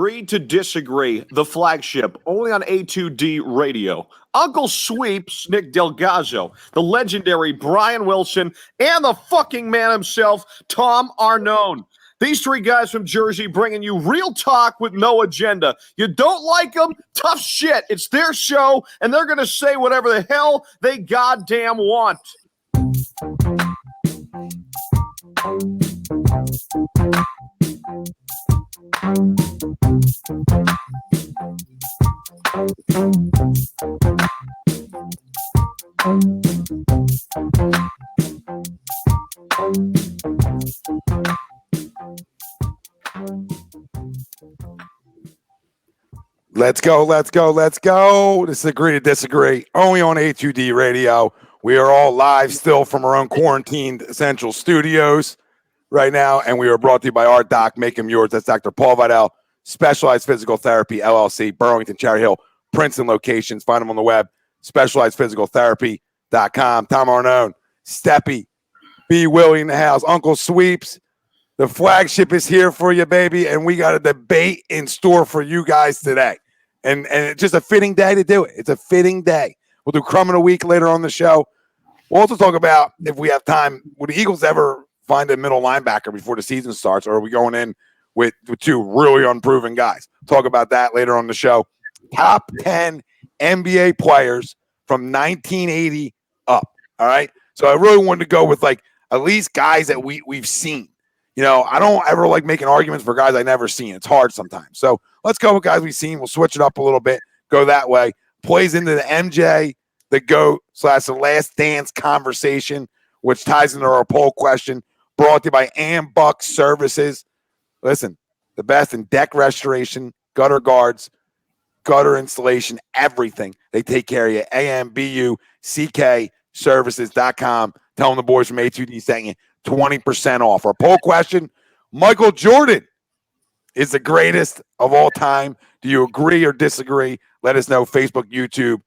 Agree to Disagree, the flagship, only on A2D Radio. Uncle Sweeps, Nick Delgazzo, the legendary Brian Wilson, and the fucking man himself, Tom Arnone. These three guys from Jersey bringing you real talk with no agenda. You don't like them? Tough shit. It's their show, and they're going to say whatever the hell they goddamn want. Let's go, let's go, let's go. This is Agree to Disagree, only on A2D Radio. We are all live still from our own quarantined essential studios right now, and we are brought to you by our doc, Make Him Yours. That's Dr. Paul Vidal, Specialized Physical Therapy, LLC, Burlington, Cherry Hill, Princeton locations. Find them on the web, specializedphysicaltherapy.com. Tom Arnone, Steppy, B. Willie in the house, Uncle Sweeps. The flagship is here for you, baby, and we got a debate in store for you guys today. And it's just a fitting day to do it. It's a fitting day. We'll do Crumb of the Week later on the show. We'll also talk about, if we have time, would the Eagles ever find a middle linebacker before the season starts, or are we going in with two really unproven guys? Talk about that later on the show. Top 10 NBA players from 1980 up, all right? So I really wanted to go with, like, at least guys that we've seen. You know, I don't ever like making arguments for guys I never seen. It's hard sometimes. So let's go with guys we've seen. We'll switch it up a little bit, go that way. Plays into the MJ, the GOAT / the Last Dance conversation, which ties into our poll question, brought to you by Ambuck Services. Listen, the best in deck restoration, gutter guards, gutter installation, everything. They take care of you. AMBUCKservices.com. Tell them the boys from A2D sent you 20% off. Our poll question, Michael Jordan is the greatest of all time. Do you agree or disagree? Let us know. Facebook, YouTube,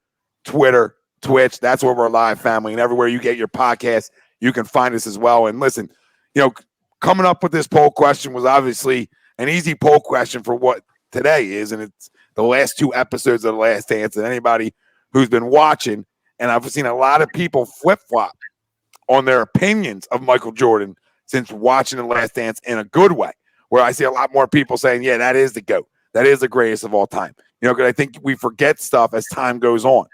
Twitter, Twitch. That's where we're live, family. And everywhere you get your podcast, you can find us as well. And listen, you know, coming up with this poll question was obviously an easy poll question for what today is. And it's the last two episodes of The Last Dance. And anybody who's been watching, and I've seen a lot of people flip-flop on their opinions of Michael Jordan since watching The Last Dance in a good way, where I see a lot more people saying, yeah, that is the GOAT. That is the greatest of all time. You know, because I think we forget stuff as time goes on.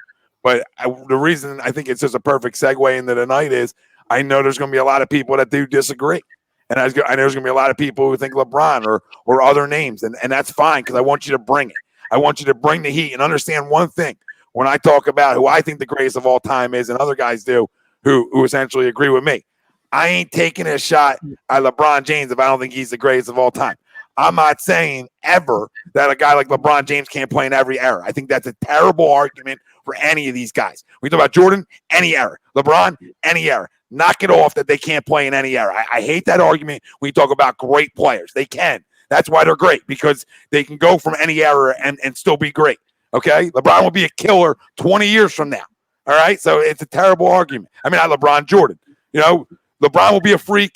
But the reason I think it's just a perfect segue into the night is I know there's going to be a lot of people that do disagree. And I know there's going to be a lot of people who think LeBron or other names. And that's fine, because I want you to bring it. I want you to bring the heat and understand one thing. When I talk about who I think the greatest of all time is, and other guys do, who essentially agree with me, I ain't taking a shot at LeBron James if I don't think he's the greatest of all time. I'm not saying ever that a guy like LeBron James can't play in every era. I think that's a terrible argument for any of these guys. We talk about Jordan, any era. LeBron, any era. Knock it off that they can't play in any era. I hate that argument when you talk about great players. They can. That's why they're great, because they can go from any era and still be great. Okay? LeBron will be a killer 20 years from now. All right? So it's a terrible argument. I mean, not LeBron, Jordan. You know, LeBron will be a freak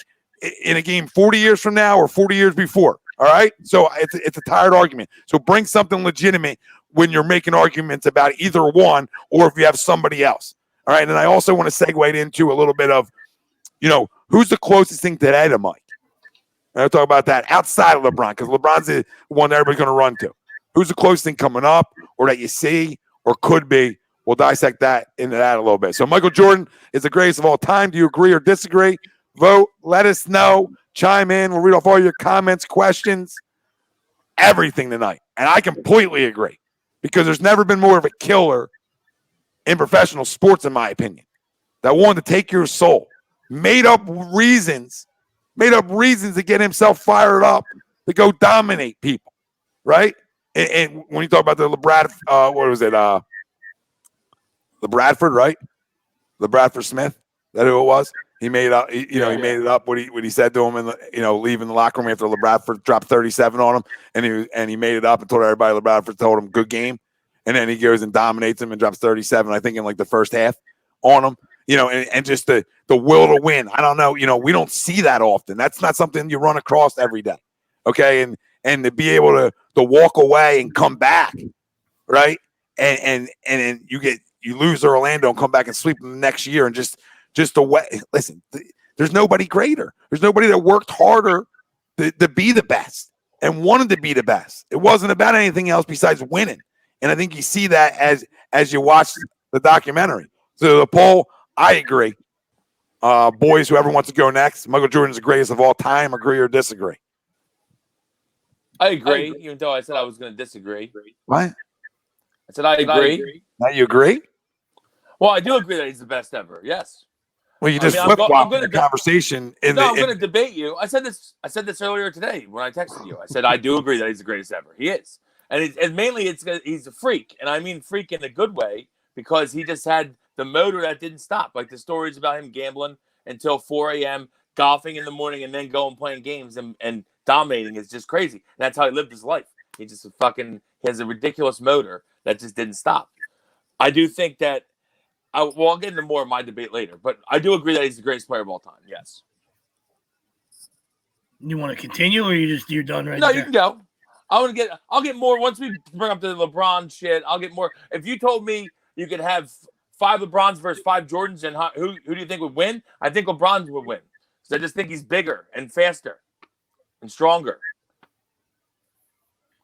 in a game 40 years from now or 40 years before. All right? So it's a tired argument. So bring something legitimate when you're making arguments about either one, or if you have somebody else. All right? And I also want to segue into a little bit of, you know, who's the closest thing today to Mike? I'll talk about that outside of LeBron, because LeBron's the one that everybody's going to run to. Who's the closest thing coming up, or that you see, or could be? We'll dissect that into that a little bit. So Michael Jordan is the greatest of all time. Do you agree or disagree? Vote. Let us know. Chime in. We'll read off all your comments, questions, everything tonight. And I completely agree, because there's never been more of a killer in professional sports, in my opinion, that wanted to take your soul, made up reasons to get himself fired up to go dominate people, right? And when you talk about the what was it? LeBradford, right? LeBradford Smith. That who it was? He made it up. He made it up. What he said to him, leaving the locker room after LeBradford dropped 37 on him, and he made it up and told everybody LeBradford told him good game, and then he goes and dominates him and drops 37. I think in like the first half on him. You know, and just the will to win. I don't know. You know, we don't see that often. That's not something you run across every day. Okay, and and to be able to walk away and come back, right? And you lose Orlando and come back and sweep them the next year, and just the way. Listen, there's nobody greater. There's nobody that worked harder to be the best and wanted to be the best. It wasn't about anything else besides winning. And I think you see that as you watch the documentary. So the poll, I agree. Boys, whoever wants to go next, Michael Jordan's the greatest of all time. Agree or disagree? I agree, even though I said I was going to disagree. What? I said I agree. Now you agree? Well, I do agree that he's the best ever. Yes. Well, you just I'm flip-flop gonna the conversation. I'm going to debate you. I said this earlier today when I texted you. I said I do agree that he's the greatest ever. He is, and mainly he's a freak, and I mean freak in a good way because he just had the motor that didn't stop. Like the stories about him gambling until 4 a.m., golfing in the morning, and then going playing games and dominating is just crazy. And that's how he lived his life. He just he has a ridiculous motor that just didn't stop. I do think that. I'll get into more of my debate later, but I do agree that he's the greatest player of all time. Yes. You want to continue, or you're done right No, there? you can go. I'll get more once we bring up the LeBron shit. I'll get more. If you told me you could have 5 LeBrons versus 5 Jordans, and who do you think would win? I think LeBron would win. So I just think he's bigger and faster and stronger.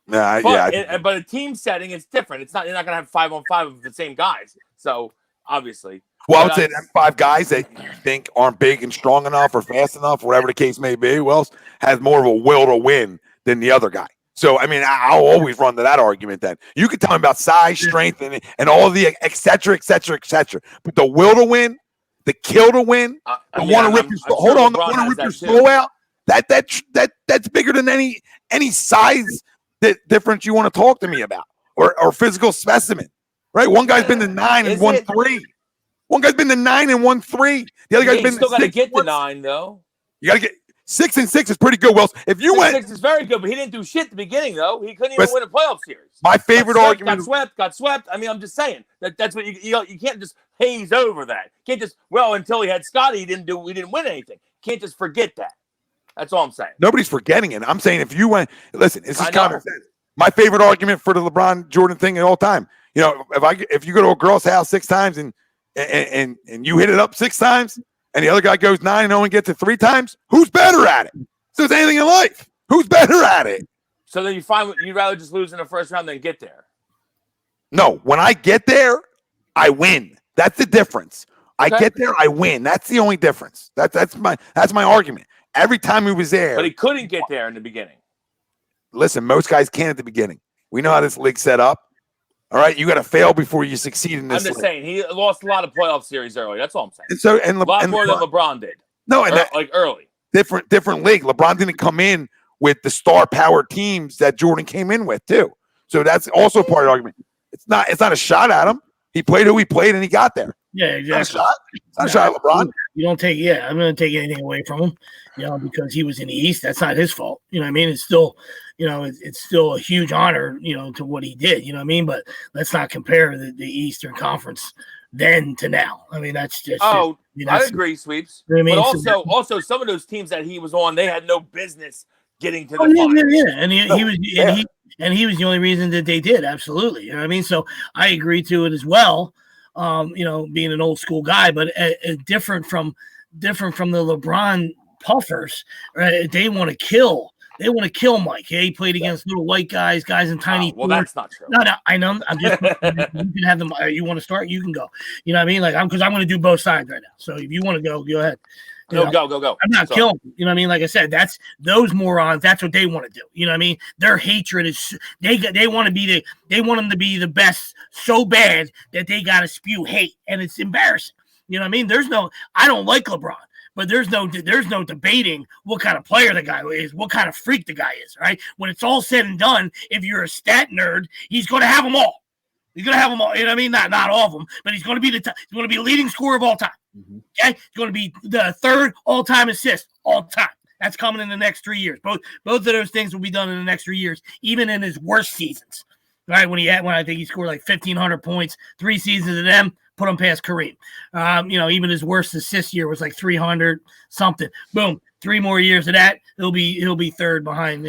But a team setting is different. It's not. You're not going to have 5-on-5 of the same guys. So. Obviously. Well, I would say that 5 guys that you think aren't big and strong enough or fast enough, whatever the case may be, who else has more of a will to win than the other guy? So, I mean, I'll always run to that argument then. You can tell me about size, strength, and all the et cetera, et cetera, et cetera. But the will to win, the kill to win, the want to rip your soul, want to rip your soul out, that's bigger than any size difference you want to talk to me about or physical specimen. Right, one guy's been to 9 and won 3. One guy's been to 9 and won 3. The other guy's been still got to get to 9 though. You got to get 6 and 6 is pretty good. Wells, if you 6 is very good, but he didn't do shit at the beginning though. He couldn't even win a playoff series. My favorite argument got swept. I mean, I'm just saying that's what you can't just haze over that. You can't just until he had Scotty, he didn't win anything. You can't just forget that. That's all I'm saying. Nobody's forgetting it. I'm saying if you went, listen, this is common sense. My favorite argument for the LeBron Jordan thing at all time. You know, if you go to a girl's house 6 times and you hit it up 6 times, and the other guy goes 9 and only gets it 3 times, who's better at it? So it's anything in life. Who's better at it? So then you find you'd rather just lose in the first round than get there. No, when I get there, I win. That's the difference. Okay. I get there, I win. That's the only difference. That's my argument. Every time he was there, but he couldn't get there in the beginning. Listen, most guys can at the beginning. We know how this league's set up. All right, you got to fail before you succeed in this. I'm just saying he lost a lot of playoff series early. That's all I'm saying. And a lot more than LeBron did. No, and like early. Different league. LeBron didn't come in with the star power teams that Jordan came in with too. So that's also part of the argument. It's not a shot at him. He played who he played and he got there. Yeah, exactly. Not a shot at LeBron. You don't take. Yeah, I'm going to take anything away from him. You know, because he was in the East. That's not his fault. You know what I mean? It's still. You know, it's still a huge honor, you know, to what he did, you know what I mean? But let's not compare the Eastern Conference then to now. I mean, that's just. I agree, Sweeps. You know what I mean? But so, also some of those teams that he was on, they had no business getting to the finals. Yeah. And he was the only reason that they did. Absolutely. You know what I mean? So I agree to it as well. You know, being an old school guy, but different from the LeBron puffers, right? They want to kill. They want to kill Mike. He played against little white guys in tiny. Well, that's not true. No, I know. I'm just. You can have them. You want to start? You can go. You know what I mean? Like because I'm going to do both sides right now. So if you want to go ahead. Go. I'm not killing them. You know what I mean? Like I said, that's those morons. That's what they want to do. You know what I mean? Their hatred is they want to be they want them to be the best so bad that they got to spew hate, and it's embarrassing. You know what I mean? I don't like LeBron. But there's no debating what kind of player the guy is, what kind of freak the guy is, right? When it's all said and done, if you're a stat nerd, he's going to have them all. He's going to have them all. You know what I mean? Not all of them, but he's going to be he's going to be leading scorer of all time. Mm-hmm. Okay, he's going to be the 3rd all-time assist all time. That's coming in the next 3 years. Both of those things will be done in the next 3 years, even in his worst seasons. Right when I think he scored like 1,500 points, 3 seasons of them. Put him past Kareem. You know, even his worst assist year was like 300 something. Boom, 3 more years of that, he'll be 3rd behind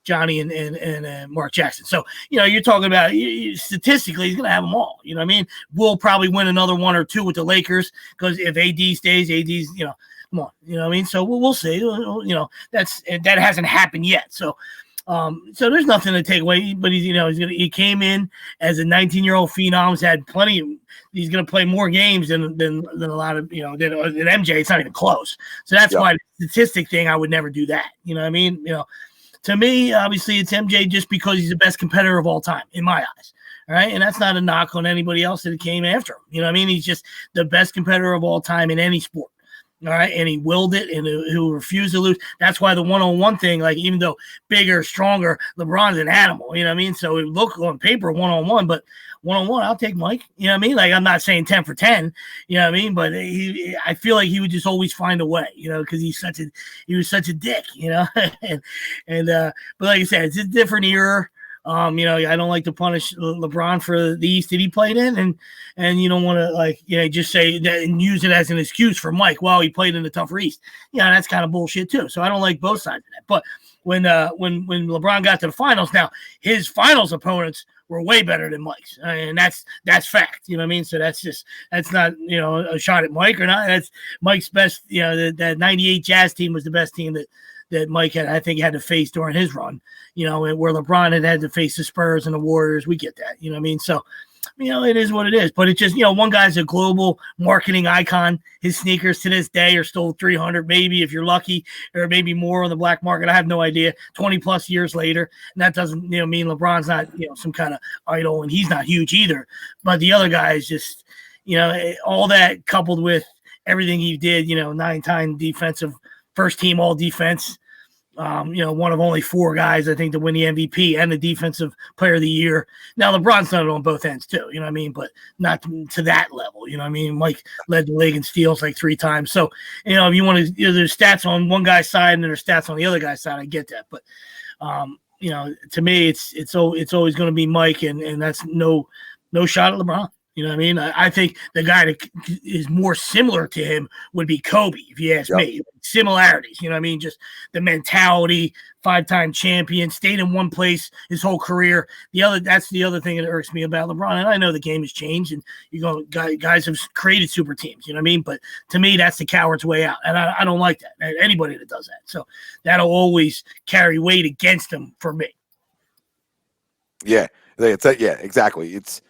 Johnny and Mark Jackson. So, you're talking about statistically, he's going to have them all. You know what I mean? We'll probably win another one or two with the Lakers because if AD stays, AD's, come on. You know what I mean? So we'll see. That hasn't happened yet. So there's nothing to take away. But he came in as a 19-year-old phenom. He's had plenty. He's going to play more games than a lot of than MJ. It's not even close. So that's why the statistic thing, I would never do that. You know what I mean? To me, obviously, it's MJ just because he's the best competitor of all time in my eyes. All right. And that's not a knock on anybody else that came after him. You know what I mean? He's just the best competitor of all time in any sport. All right. And he willed it and he'll refuse to lose. That's why the one-on-one thing, like, even though bigger, stronger, LeBron's an animal. You know what I mean? So it look on paper one-on-one, but one-on-one, I'll take Mike. You know what I mean? Like, I'm not saying 10 for 10, you know what I mean? But I feel like he would just always find a way, because he was such a dick, but like I said, it's a different era. I don't like to punish LeBron for the East that he played in, and you don't want to just say that and use it as an excuse for Mike. Well, he played in the tougher East. Yeah, that's kind of bullshit too. So I don't like both sides of that. But when LeBron got to the finals, now his finals opponents were way better than Mike's, and that's fact. You know what I mean? So that's not a shot at Mike or not. That's Mike's best. That '98 Jazz team was the best team that Mike had to face during his run, where LeBron had to face the Spurs and the Warriors. We get that, you know what I mean? So, it is what it is, but it just, one guy's a global marketing icon. His sneakers to this day are still 300, maybe if you're lucky, or maybe more on the black market. I have no idea. 20 plus years later. And that doesn't, mean LeBron's not, some kind of idol, and he's not huge either. But the other guy is just, all that coupled with everything he did, 9-time defensive first team all defense, one of only 4 guys, I think, to win the MVP and the defensive player of the year. Now, LeBron's done it on both ends too, you know what I mean? But not to that level, you know what I mean? Mike led the league in steals like 3 times. So, if you want to, there's stats on one guy's side and there's stats on the other guy's side. I get that. But, to me, it's always going to be Mike, and that's no shot at LeBron. You know what I mean? I think the guy that is more similar to him would be Kobe, if you ask me. Similarities, you know what I mean? Just the mentality, 5-time champion, stayed in one place his whole career. That's the other thing that irks me about LeBron. And I know the game has changed, and guys have created super teams, you know what I mean? But to me, that's the coward's way out, and I don't like that. Anybody that does that, so that'll always carry weight against him for me. Yeah, yeah, exactly. It's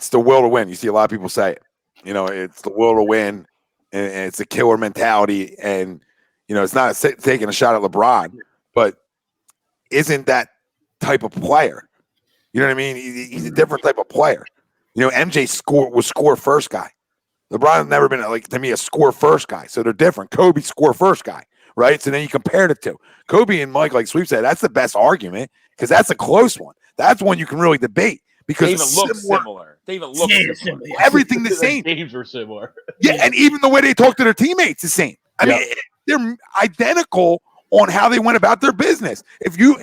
the will to win. You see a lot of people say it. It's the will to win, and it's a killer mentality. And, it's not taking a shot at LeBron, but isn't that type of player. You know what I mean? He's a different type of player. MJ was score first guy. LeBron's never been, to me, a score first guy. So they're different. Kobe score first guy, right? So then you compare the two. Kobe and Mike, like Sweep said, that's the best argument because that's a close one. That's one you can really debate. Because they even look similar. They even look similar. Everything the same. Names were similar. Yeah, and even the way they talk to their teammates is the same. I mean, they're identical on how they went about their business. If you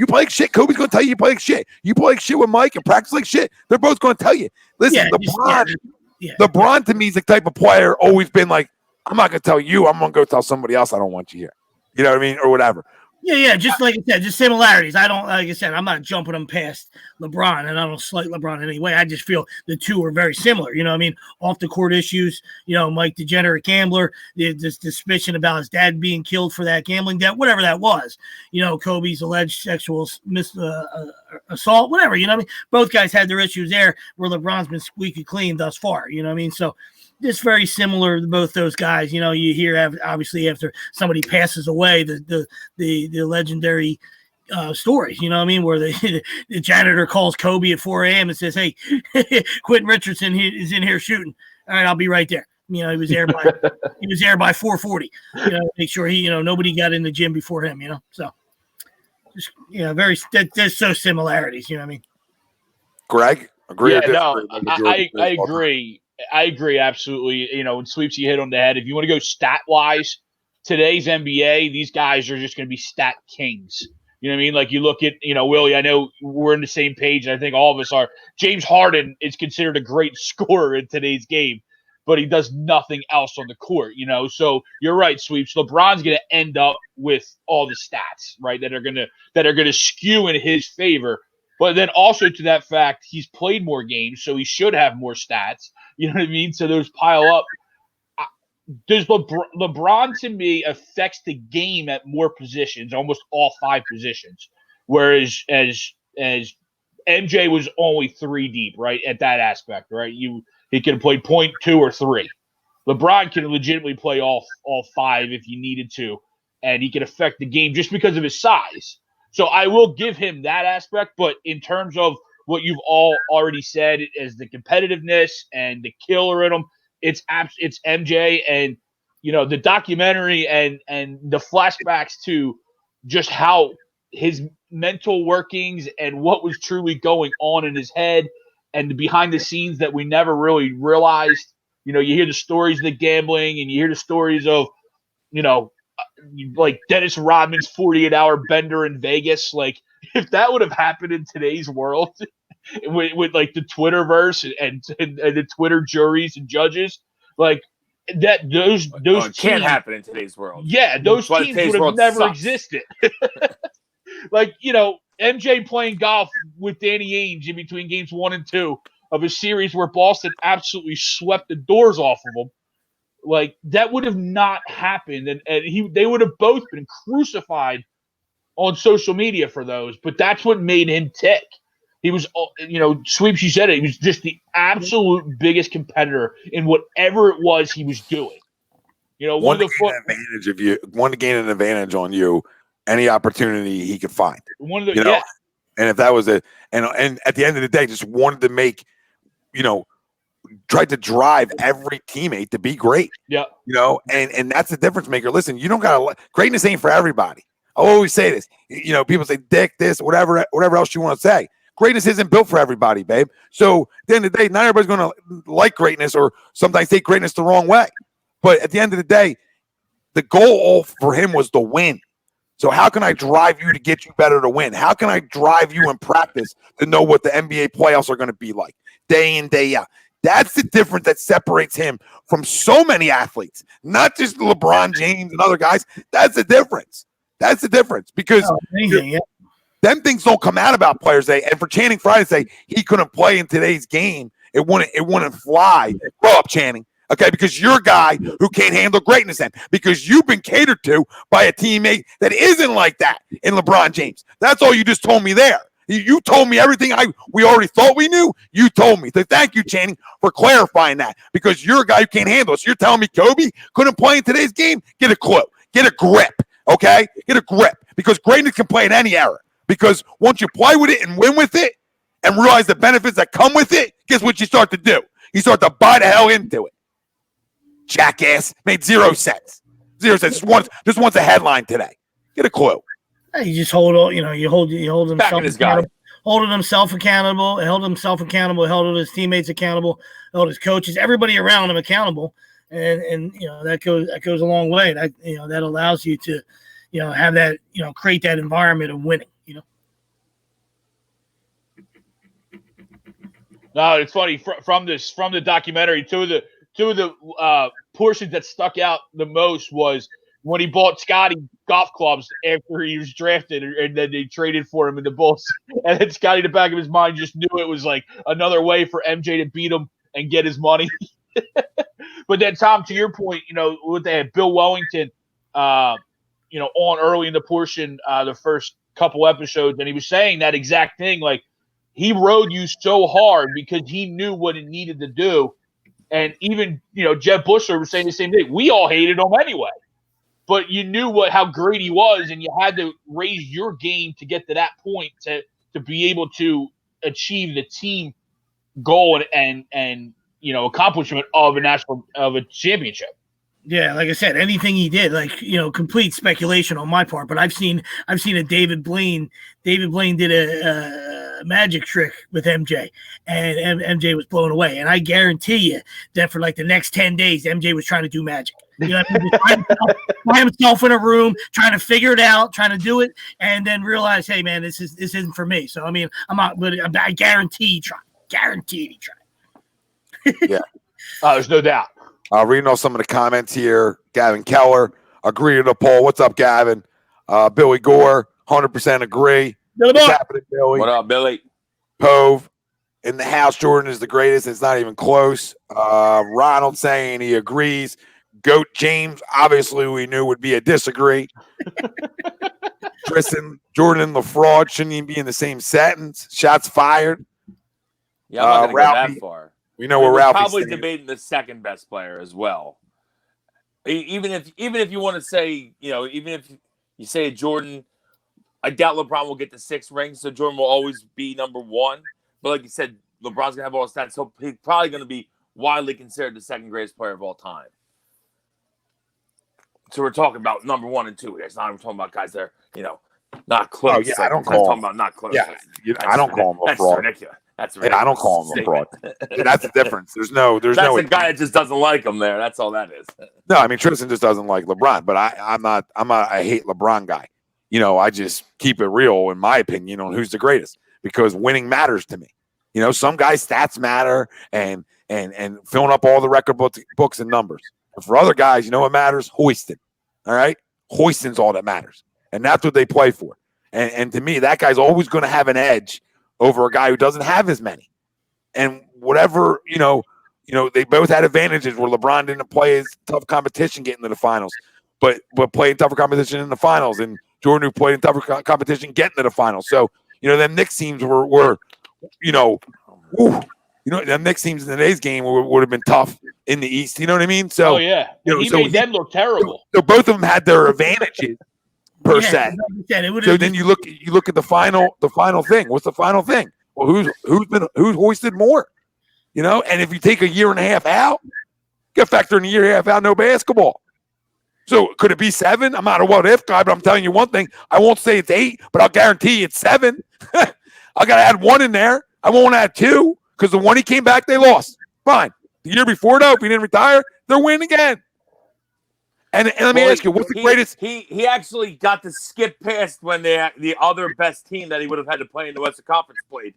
play like shit, Kobe's going to tell you play like shit. You play like shit with Mike and practice like shit. They're both going to tell you. Listen, LeBron to me is the type of player always been like, I'm not going to tell you. I'm going to go tell somebody else I don't want you here. You know what I mean? Or whatever. Yeah, just like I said, just similarities. I'm not jumping them past LeBron, and I don't slight LeBron in any way. I just feel the two are very similar. You know what I mean? Off the court issues, Mike, degenerate gambler, this suspicion about his dad being killed for that gambling debt, whatever that was. Kobe's alleged sexual assault, whatever. You know what I mean? Both guys had their issues there where LeBron's been squeaky clean thus far. You know what I mean? So just very similar to both those guys. You hear obviously after somebody passes away, the legendary stories. You know what I mean? Where the janitor calls Kobe at 4 a.m. and says, "Hey, Quentin Richardson is in here shooting. All right, I'll be right there." He was there by 4:40. Make sure nobody got in the gym before him. So just there's so similarities. You know what I mean? Greg, agree? Yeah, no, I agree. I agree, absolutely. And Sweeps, you hit on the head. If you want to go stat-wise, today's NBA, these guys are just going to be stat kings. You know what I mean? Like you look at, Willie, I know we're on the same page, and I think all of us are. James Harden is considered a great scorer in today's game. but he does nothing else on the court, So you're right, Sweeps. LeBron's going to end up with all the stats, right, that are going to skew in his favor. But then also to that fact, he's played more games, so he should have more stats. You know what I mean? So those pile up. Does LeBron to me affects the game at more positions, almost all 5 positions, whereas as MJ was only 3 deep, right, at that aspect, right? He can play point 2 or 3. LeBron can legitimately play all 5 if you needed to, and he can affect the game just because of his size. So I will give him that aspect, but in terms of what you've all already said as the competitiveness and the killer in him, it's MJ, and the documentary and the flashbacks to just how his mental workings and what was truly going on in his head and the behind the scenes that we never really realized. You hear the stories of the gambling and you hear the stories of, like Dennis Rodman's 48-hour bender in Vegas. Like, if that would have happened in today's world with like the Twitterverse and the Twitter juries and judges, like that, those it can't happen in today's world. Yeah, those teams would have never existed. Like, MJ playing golf with Danny Ainge in between games 1 and 2 of a series where Boston absolutely swept the doors off of him. Like, that would have not happened, and they would have both been crucified on social media for those. But that's what made him tick. He was, Sweeps, you said it. He was just the absolute biggest competitor in whatever it was he was doing. Wanted to gain an advantage on you, any opportunity he could find. Yeah. And if that was it, and at the end of the day, just wanted to make, tried to drive every teammate to be great. Yeah. And that's the difference maker. Listen, you don't got greatness ain't for everybody. I always say this. People say dick this, whatever else you want to say. Greatness isn't built for everybody, babe. So at the end of the day, not everybody's going to like greatness or sometimes take greatness the wrong way. But at the end of the day, the goal for him was to win. So how can I drive you to get you better to win? How can I drive you in practice to know what the NBA playoffs are going to be like day in, day out? That's the difference that separates him from so many athletes, not just LeBron James and other guys. That's the difference. That's the difference because them things don't come out about players. And for Channing Frye to say he couldn't play in today's game, it wouldn't fly. Grow up, Channing. Okay, because you're a guy who can't handle greatness then. Because you've been catered to by a teammate that isn't like that in LeBron James. That's all you just told me there. You told me everything we already thought we knew. You told me. So thank you, Channing, for clarifying that. Because you're a guy who can't handle it. So you're telling me Kobe couldn't play in today's game? Get a clue. Get a grip. Okay? Get a grip. Because greatness can play in any era. Because once you play with it and win with it and realize the benefits that come with it, guess what you start to do? You start to buy the hell into it. Jackass. Made 0 sense. 0 sense. Just wants a headline today. Get a clue. You just hold on, you hold himself accountable. Holding himself accountable, held his teammates accountable, held his coaches, everybody around him accountable. And that goes a long way. That that allows you to, have that, create that environment of winning, No, it's funny from the documentary. Two of the portions that stuck out the most was when he bought Scotty golf clubs after he was drafted, and then they traded for him in the Bulls. And then Scotty, in the back of his mind, just knew it was like another way for MJ to beat him and get his money. But then, Tom, to your point, what they had Bill Wellington, on early in the portion, the first couple episodes, and he was saying that exact thing. Like, he rode you so hard because he knew what it needed to do. And even, Jeb Bushler was saying the same thing. We all hated him anyway. But you knew how great he was, and you had to raise your game to get to that point to be able to achieve the team goal and accomplishment of a championship. Yeah, like I said, anything he did, complete speculation on my part. But I've seen a David Blaine. David Blaine did a magic trick with MJ, and MJ was blown away. And I guarantee you that for like the next 10 days, MJ was trying to do magic. By himself in a room, trying to figure it out, trying to do it, and then realize, hey man, this isn't for me. So I mean, I'm not, but I guarantee he tried. Guaranteed he tried. Yeah. There's no doubt. Reading off some of the comments here. Gavin Keller, agree to the poll. What's up, Gavin? Billy Gore, 100% agree. Billy What's Boy. happening, Billy? What up, Billy? Pove, in the house, Jordan is the greatest. It's not even close. Ronald saying he agrees. Goat James, obviously we knew would be a disagree. Tristan, Jordan, the fraud shouldn't even be in the same sentence. Shots fired. Yeah, I'm not gonna go Ralphie, that far. We know where We're Ralphie's probably standing. debating the second best player as well. Even if you want to say, even if you say Jordan, I doubt LeBron will get the 6 rings, so Jordan will always be number 1. But like you said, LeBron's gonna have all the stats, so he's probably gonna be widely considered the second greatest player of all time. So we're talking about number 1 and 2 guys. Not even talking about guys that are, not close. Oh, yeah, I don't call talking him. about not close. Yeah, I don't call him a That's fraud. ridiculous. That's Yeah, ridiculous. I don't call him a fraud. statement. That's the difference. There's no. That's the guy that just doesn't like him there. That's all that is. No, I mean Tristan just doesn't like LeBron, but I'm not a hate LeBron guy. I just keep it real in my opinion on who's the greatest because winning matters to me. Some guys' stats matter and filling up all the record books and numbers. But for other guys, what matters? Hoisting. All right? Hoisting's all that matters. And that's what they play for. And to me, that guy's always going to have an edge over a guy who doesn't have as many. And whatever, they both had advantages where LeBron didn't play as tough competition getting to the finals, but playing tougher competition in the finals, and Jordan who played in tougher competition getting to the finals. So, them Knicks teams were them Knicks teams in today's game would have been tough in the East. You know what I mean? So, he made them look terrible. So both of them had their advantages per se. So then you look at the final thing. What's the final thing? Well, who's hoisted more? And if you take a year and a half out, you got to factor in a year and a half out, no basketball. So could it be 7? I'm not a what if guy, but I'm telling you one thing. I won't say it's 8, but I'll guarantee it's 7. I got to add 1 in there. I won't add 2 because the one he came back, they lost. Fine. The year before, though, if he didn't retire, they'll win again. And let me ask you, what's the greatest? He actually got to skip past when the other best team that he would have had to play in the Western Conference played.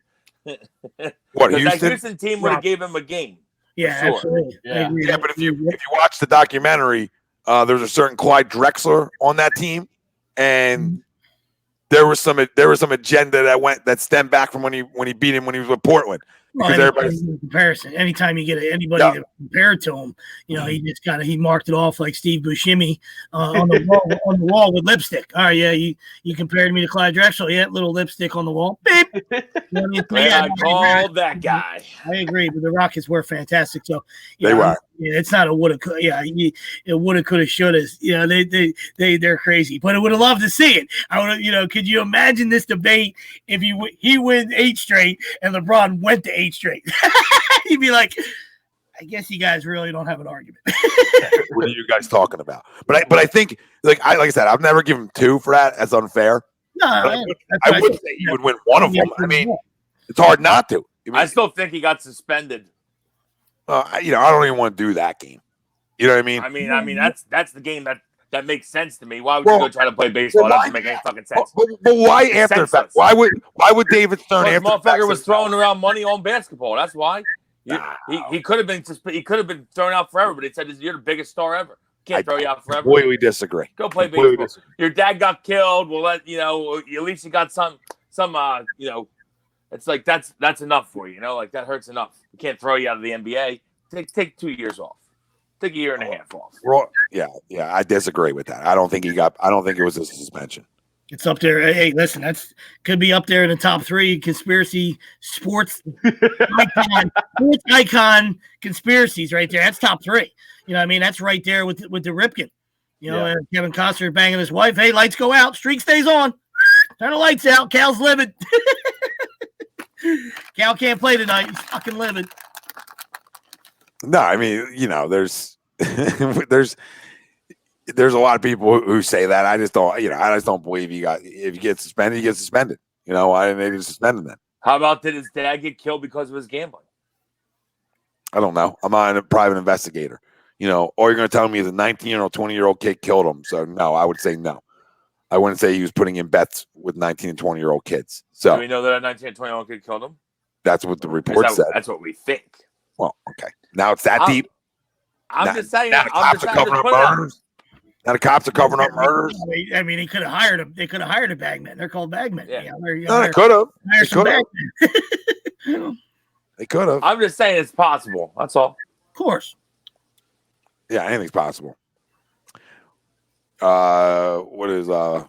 What, Houston? Houston? That Houston team would have gave him a game. Yeah, sure. absolutely. Yeah. But if you watch the documentary, there's a certain Clyde Drexler on that team, and there was some agenda that stemmed back from when he beat him when he was with Portland. Because everybody's comparison. Anytime you get anybody to compare to him, he just he marked it off like Steve Buscemi on the wall with lipstick. All right, yeah, you compared me to Clyde Drexler. Yeah, little lipstick on the wall. Beep. I called that guy. I agree, but the Rockets were fantastic. So they were. Yeah, it's not a woulda. It woulda, coulda, shoulda. They're crazy. But I would have loved to see it. I would. Could you imagine this debate if he wins 8 straight and LeBron went to 8 straight? You'd be like, I guess you guys really don't have an argument. What are you guys talking about? But I think like I said, I've never given 2 for that. That's unfair. No, I would say he would win one of them. I mean, it's hard not to. I still think he got suspended. I don't even want to do that game. You know what I mean? I mean that's the game that makes sense to me. Why would you go try to play baseball? That doesn't make any fucking sense. But why after the fact? Why would David Stern after the fact? Motherfucker was throwing around money on basketball. That's why. He could have been thrown out forever, but they said you're the biggest star ever. Can't throw you out forever. Completely disagree. Go play baseball. Your dad got killed. We'll let at least you got some it's like that's enough for you, like that hurts enough. You can't throw you out of the NBA. Take 2 years off. Take a year and a half off. Yeah, I disagree with that. I don't think it was a suspension. It's up there. Hey, listen, that's could be up there in the top 3 conspiracy sports icon conspiracies right there. That's top 3. That's right there with the Ripken. Kevin Costner banging his wife. Hey, lights go out. Streak stays on. Turn the lights out. Cal's living. Cal can't play tonight. He's fucking living. No, I mean, there's there's a lot of people who say that. I just don't believe if you get suspended, you get suspended. Why didn't they just suspend him then? How about did his dad get killed because of his gambling? I don't know. I'm not a private investigator. Or you're going to tell me the 19 or 20-year-old kid killed him. So no, I would say no. I wouldn't say he was putting in bets with 19 and 20-year-old kids. So do we know that a 19 and 20-year-old kid killed him? That's what the report said. That's what we think. Well, okay. Now it's that deep. I'm just saying. Now the cops are covering up murders. Now the cops are covering up murders. I mean, they could have hired them. They could have hired a bagman. They're called bagmen. Yeah. No, they could have. Hire some bagmen. They could have. I'm just saying it's possible. That's all. Of course. Yeah, anything's possible. What does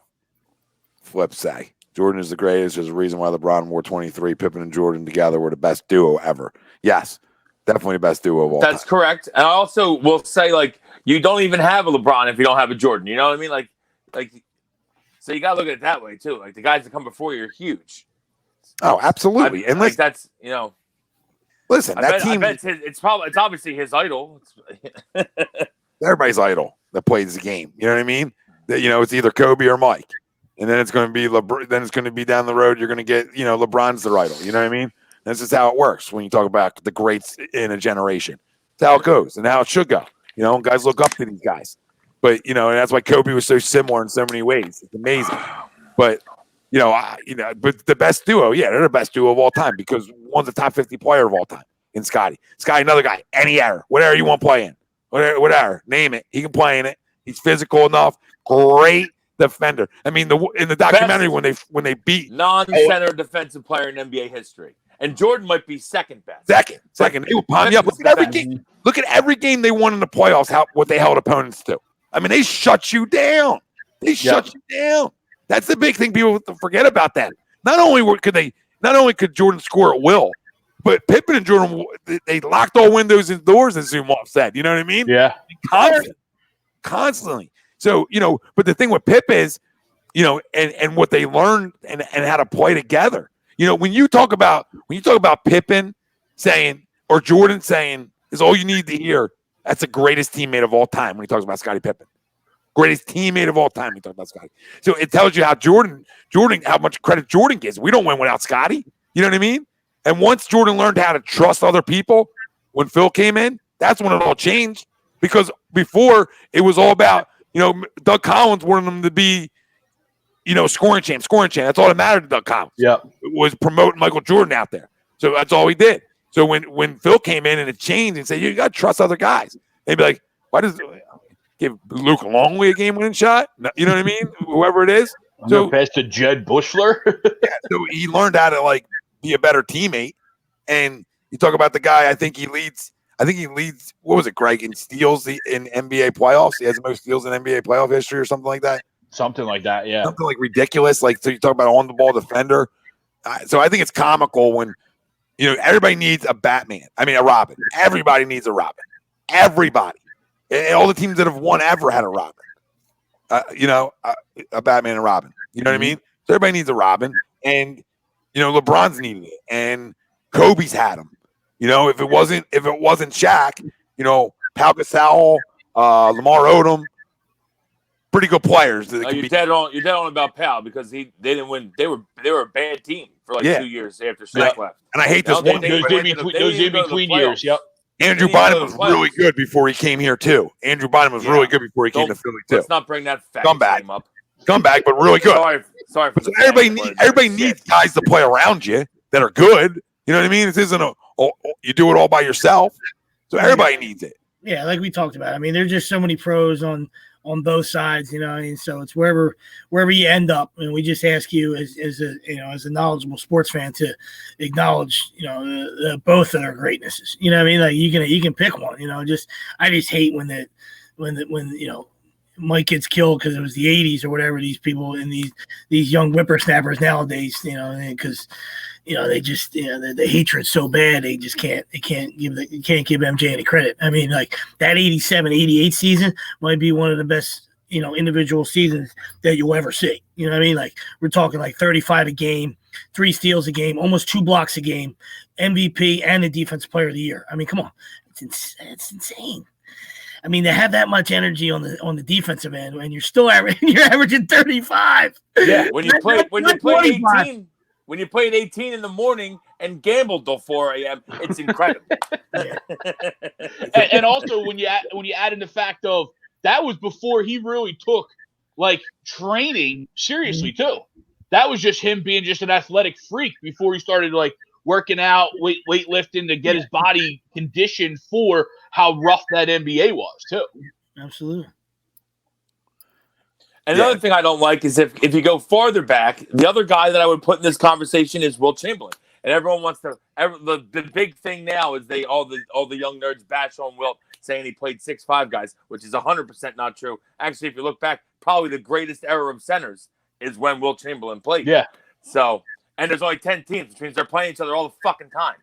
Flip say? Jordan is the greatest. There's a reason why LeBron wore 23. Pippen and Jordan together were the best duo ever. Yes, definitely the best duo of all That's time. correct. And I also will say, like, you don't even have a LeBron if you don't have a Jordan. You know what I mean? Like, so you gotta look at it that way too. Like the guys that come before you are huge. Oh, absolutely. And like listen, that's you know. listen, that team. I bet it's obviously his idol. Everybody's idol that plays the game. You know what I mean? That it's either Kobe or Mike, and then it's going to be LeBron. Then it's going to be down the road. You're going to get LeBron's their idol. You know what I mean? This is how it works when you talk about the greats in a generation. That's how it goes, and how it should go. Guys look up to these guys, but and that's why Kobe was so similar in so many ways. It's amazing, but but the best duo, yeah, they're the best duo of all time because one's a top 50 player of all time in Scotty. Scotty, another guy, any era, whatever you want to play in, whatever, name it, he can play in it. He's physical enough, great defender. I mean, in the documentary when they beat non-center defensive player in NBA history, and Jordan might be second best. Second, they will palm you up. Look at every game. Look at every game they won in the playoffs. What they held opponents to. I mean, they shut you down. Shut you down. That's the big thing. People forget about that. Not only could Jordan score at will, but Pippen and Jordan, they locked all windows and doors, as Zumwalt said. You know what I mean? Yeah. Constantly. So, but the thing with Pip is, and what they learned and how to play together. When you talk about Pippen saying or Jordan saying is all you need to hear, that's the greatest teammate of all time when he talks about Scottie Pippen. Greatest teammate of all time. We talk about Scotty. So it tells you how how much credit Jordan gets. We don't win without Scotty. You know what I mean? And once Jordan learned how to trust other people, when Phil came in, that's when it all changed. Because before it was all about, Doug Collins wanted them to be, scoring champ. That's all that mattered to Doug Collins. Yeah, it was promoting Michael Jordan out there. So that's all he did. So when Phil came in and it changed and said, you got to trust other guys. They'd be like, why does give Luke Longley a game-winning shot? You know what I mean? Whoever it is. So pass to Jed Bushler. Yeah, so he learned how to be a better teammate. And you talk about the guy. I think he leads. What was it, Greg? In steals in NBA playoffs. He has the most steals in NBA playoff history, or something like that. Something like that. Yeah. Something ridiculous. So you talk about on-the-ball defender. So I think it's comical when everybody needs a Batman. I mean, a Robin. Everybody needs a Robin. Everybody. All the teams that have won ever had a Robin. A Batman and Robin. You know what I mean? So everybody needs a Robin. And, LeBron's needed it. And Kobe's had him. If it wasn't Shaq, Pau Gasol, Lamar Odom, pretty good players. You're dead on about Pau because they didn't win. They were a bad team for 2 years after Shaq left. And I hate this one. Those in between years. Yep. Andrew Bynum was really good before he came here too. Andrew Bynum was really good before he came to Philly too. Let's not bring that Scumbag up. Scumbag, but really good. Sorry for so everybody needs guys to play around you that are good. You know what I mean? This isn't you do it all by yourself. So everybody needs it. Yeah, like we talked about. I mean, there's just so many pros on both sides, so it's wherever you end up. And we just ask you as a knowledgeable sports fan to acknowledge, both of their greatnesses. You know what I mean? You can pick one, I just hate when Mike gets killed because it was the 80s or whatever. These people and these young whippersnappers nowadays, because they just the hatred's so bad they can't give MJ any credit. I mean, that 87-88 season might be one of the best individual seasons that you'll ever see. You know what I mean? We're talking 35 a game, 3 steals a game, almost 2 blocks a game, MVP and the defensive player of the year. I mean, come on, it's insane. I mean, they have that much energy on the defensive end, and you're still averaging 35. Yeah, when you play 18. When you played 18 in the morning and gambled till 4 a.m., it's incredible. and also when you add in the fact of that was before he really took training seriously too. That was just him being just an athletic freak before he started working out, weightlifting to get his body conditioned for how rough that NBA was too. Absolutely. And another thing I don't like is if you go farther back, the other guy that I would put in this conversation is Wilt Chamberlain. And everyone wants to. The big thing now is all the young nerds bash on Wilt, saying he played 6'5" guys, which is 100% not true. Actually, if you look back, probably the greatest era of centers is when Wilt Chamberlain played. Yeah. So, and there's only 10 teams, which means they're playing each other all the fucking time.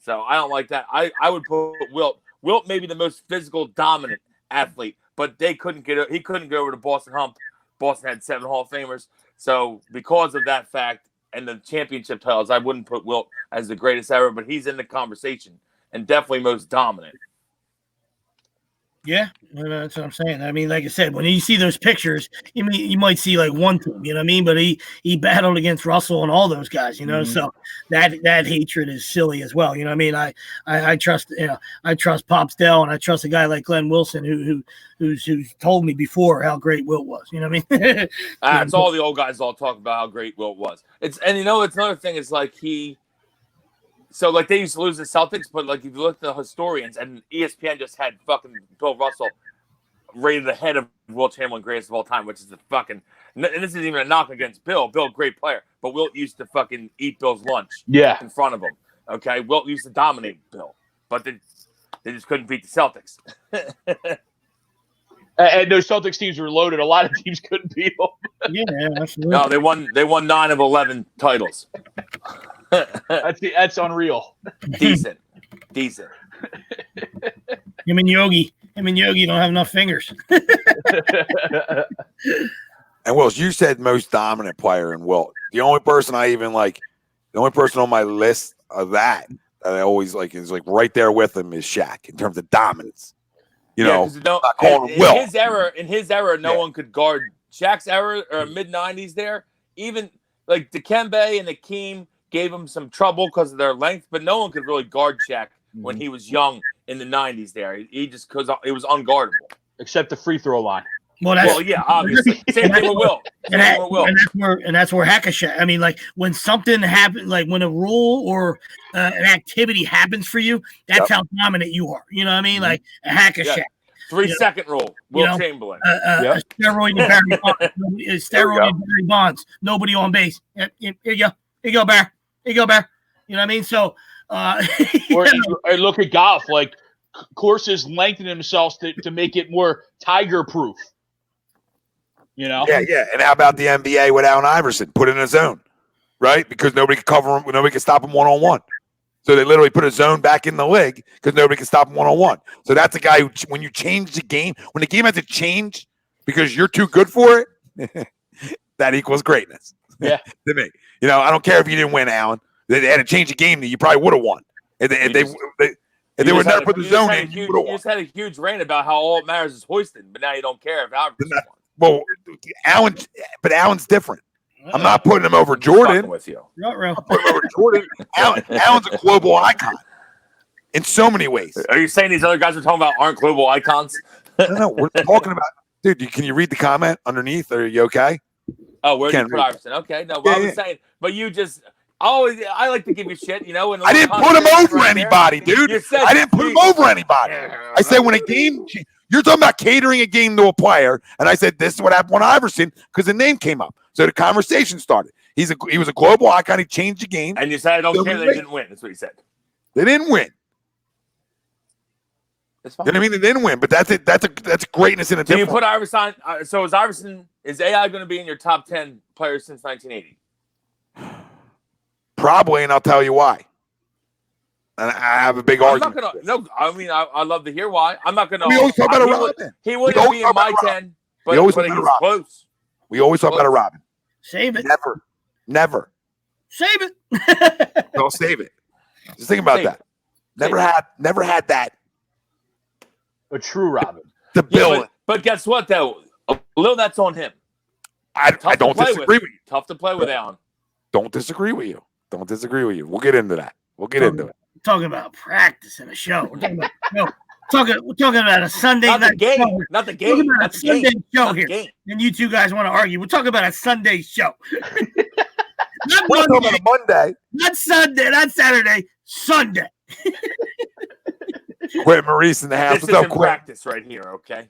So I don't like that. I would put Wilt. Wilt may be the most physical, dominant athlete, but he couldn't get over the Boston hump. Boston had 7 Hall of Famers. So because of that fact and the championship titles, I wouldn't put Wilt as the greatest ever, but he's in the conversation and definitely most dominant. Yeah, that's what I'm saying. I mean, like I said, when you see those pictures, you might see like one team, you know what I mean? But he battled against Russell and all those guys, you know. So that hatred is silly as well, you know what I mean? I trust I trust Pops Dell, and I trust a guy like Glenn Wilson who's told me before how great Wilt was, you know what I mean? It's all the old guys all talk about how great Wilt was. It's another thing is like So, like, they used to lose the Celtics, but, like, if you look at the historians, and ESPN just had fucking Bill Russell rated ahead of Wilt Chamberlain greatest of all time, which is and this isn't even a knock against Bill. Bill, great player, but Wilt used to fucking eat Bill's lunch in front of him, okay? Wilt used to dominate Bill, but they just couldn't beat the Celtics. And those Celtics teams were loaded. A lot of teams couldn't beat them. Yeah, absolutely. No, they won 9 of 11 titles. That's unreal. Decent. Him and Yogi don't have enough fingers. And Wills, you said most dominant player in Wilt. The only person on my list of that I always like is like right there with him is Shaq in terms of dominance. You know, not calling him Wilt. In his era, no one could guard Shaq's era or mid '90s. There, even like Dikembe and Hakeem gave him some trouble because of their length, but no one could really guard Shaq when he was young in the 90s there. He just, because it was unguardable. Except the free throw line. Well, yeah, obviously. Same thing with Wilt. And that's where Hack-a-Shaq. I mean, like when something happens, like when a rule or an activity happens for you, that's how dominant you are. You know what I mean? Like a Hack-a-Shaq. Yeah. 3-second rule. Wilt Chamberlain. A steroid and Barry Bonds. Nobody on base. Here you go. Here you go, Bear. Here you go, Bear. You know what I mean? So, or look at golf. Like courses lengthen themselves to make it more tiger-proof. You know? Yeah. And how about the NBA with Allen Iverson? Put in a zone, right? Because nobody could cover him. Nobody could stop him one-on-one. So they literally put a zone back in the league because nobody can stop him one-on-one. So that's a guy who, when you change the game, when the game has to change because you're too good for it, that equals greatness. Yeah. To me. You know, I don't care if you didn't win, Allen. They had to change the game that you probably would have won. If they would never put the zone in, you would have won. You just had a huge rant about how all that matters is hoisting, but now you don't care if Iverson won. Well, Allen's different. I'm not putting him over Jordan. With you. I'm putting him over Jordan. Allen's a global icon in so many ways. Are you saying these other guys we're talking about aren't global icons? No, we're talking about, dude. Can you read the comment underneath? Are you okay? Oh, where did you put Iverson? Okay, no, but I was saying, but you just I like to give you shit, you know. I didn't put him over anybody, dude. I didn't put him over anybody. I said when a game. You're talking about catering a game to a player, and I said this is what happened with Iverson because the name came up. So the conversation started. He was a global icon. He changed the game. And you said I don't care they didn't win. That's what you said. They didn't win. That's fine. You know what I mean? They didn't win, but that's it. That's greatness in a. So you put Iverson. So is AI going to be in your top 10 players since 1980? Probably, and I'll tell you why. And I have a big argument. I'd love to hear why. I'm not going to. We always talk about a Robin. He wouldn't be in my 10, but he was close. We always talk about a Robin. Save it. Never. Save it. Don't save it. Just think about that. Never had that. A true Robin. The bill. But guess what, though? A little that's on him. I don't disagree with you. Tough to play with, Allen. Don't disagree with you. We'll get into that. We'll get into it. We're talking about practice in a show. We're talking about we're talking about a Sunday night show. Not the game. We're talking about a Sunday show here. And you two guys want to argue. We're talking about a Sunday show. Not We're talking Monday, about a Monday. not Sunday, not Saturday, Sunday. Quentin Maurice in the house. This What's up, isn't Quentin? practice right here, okay?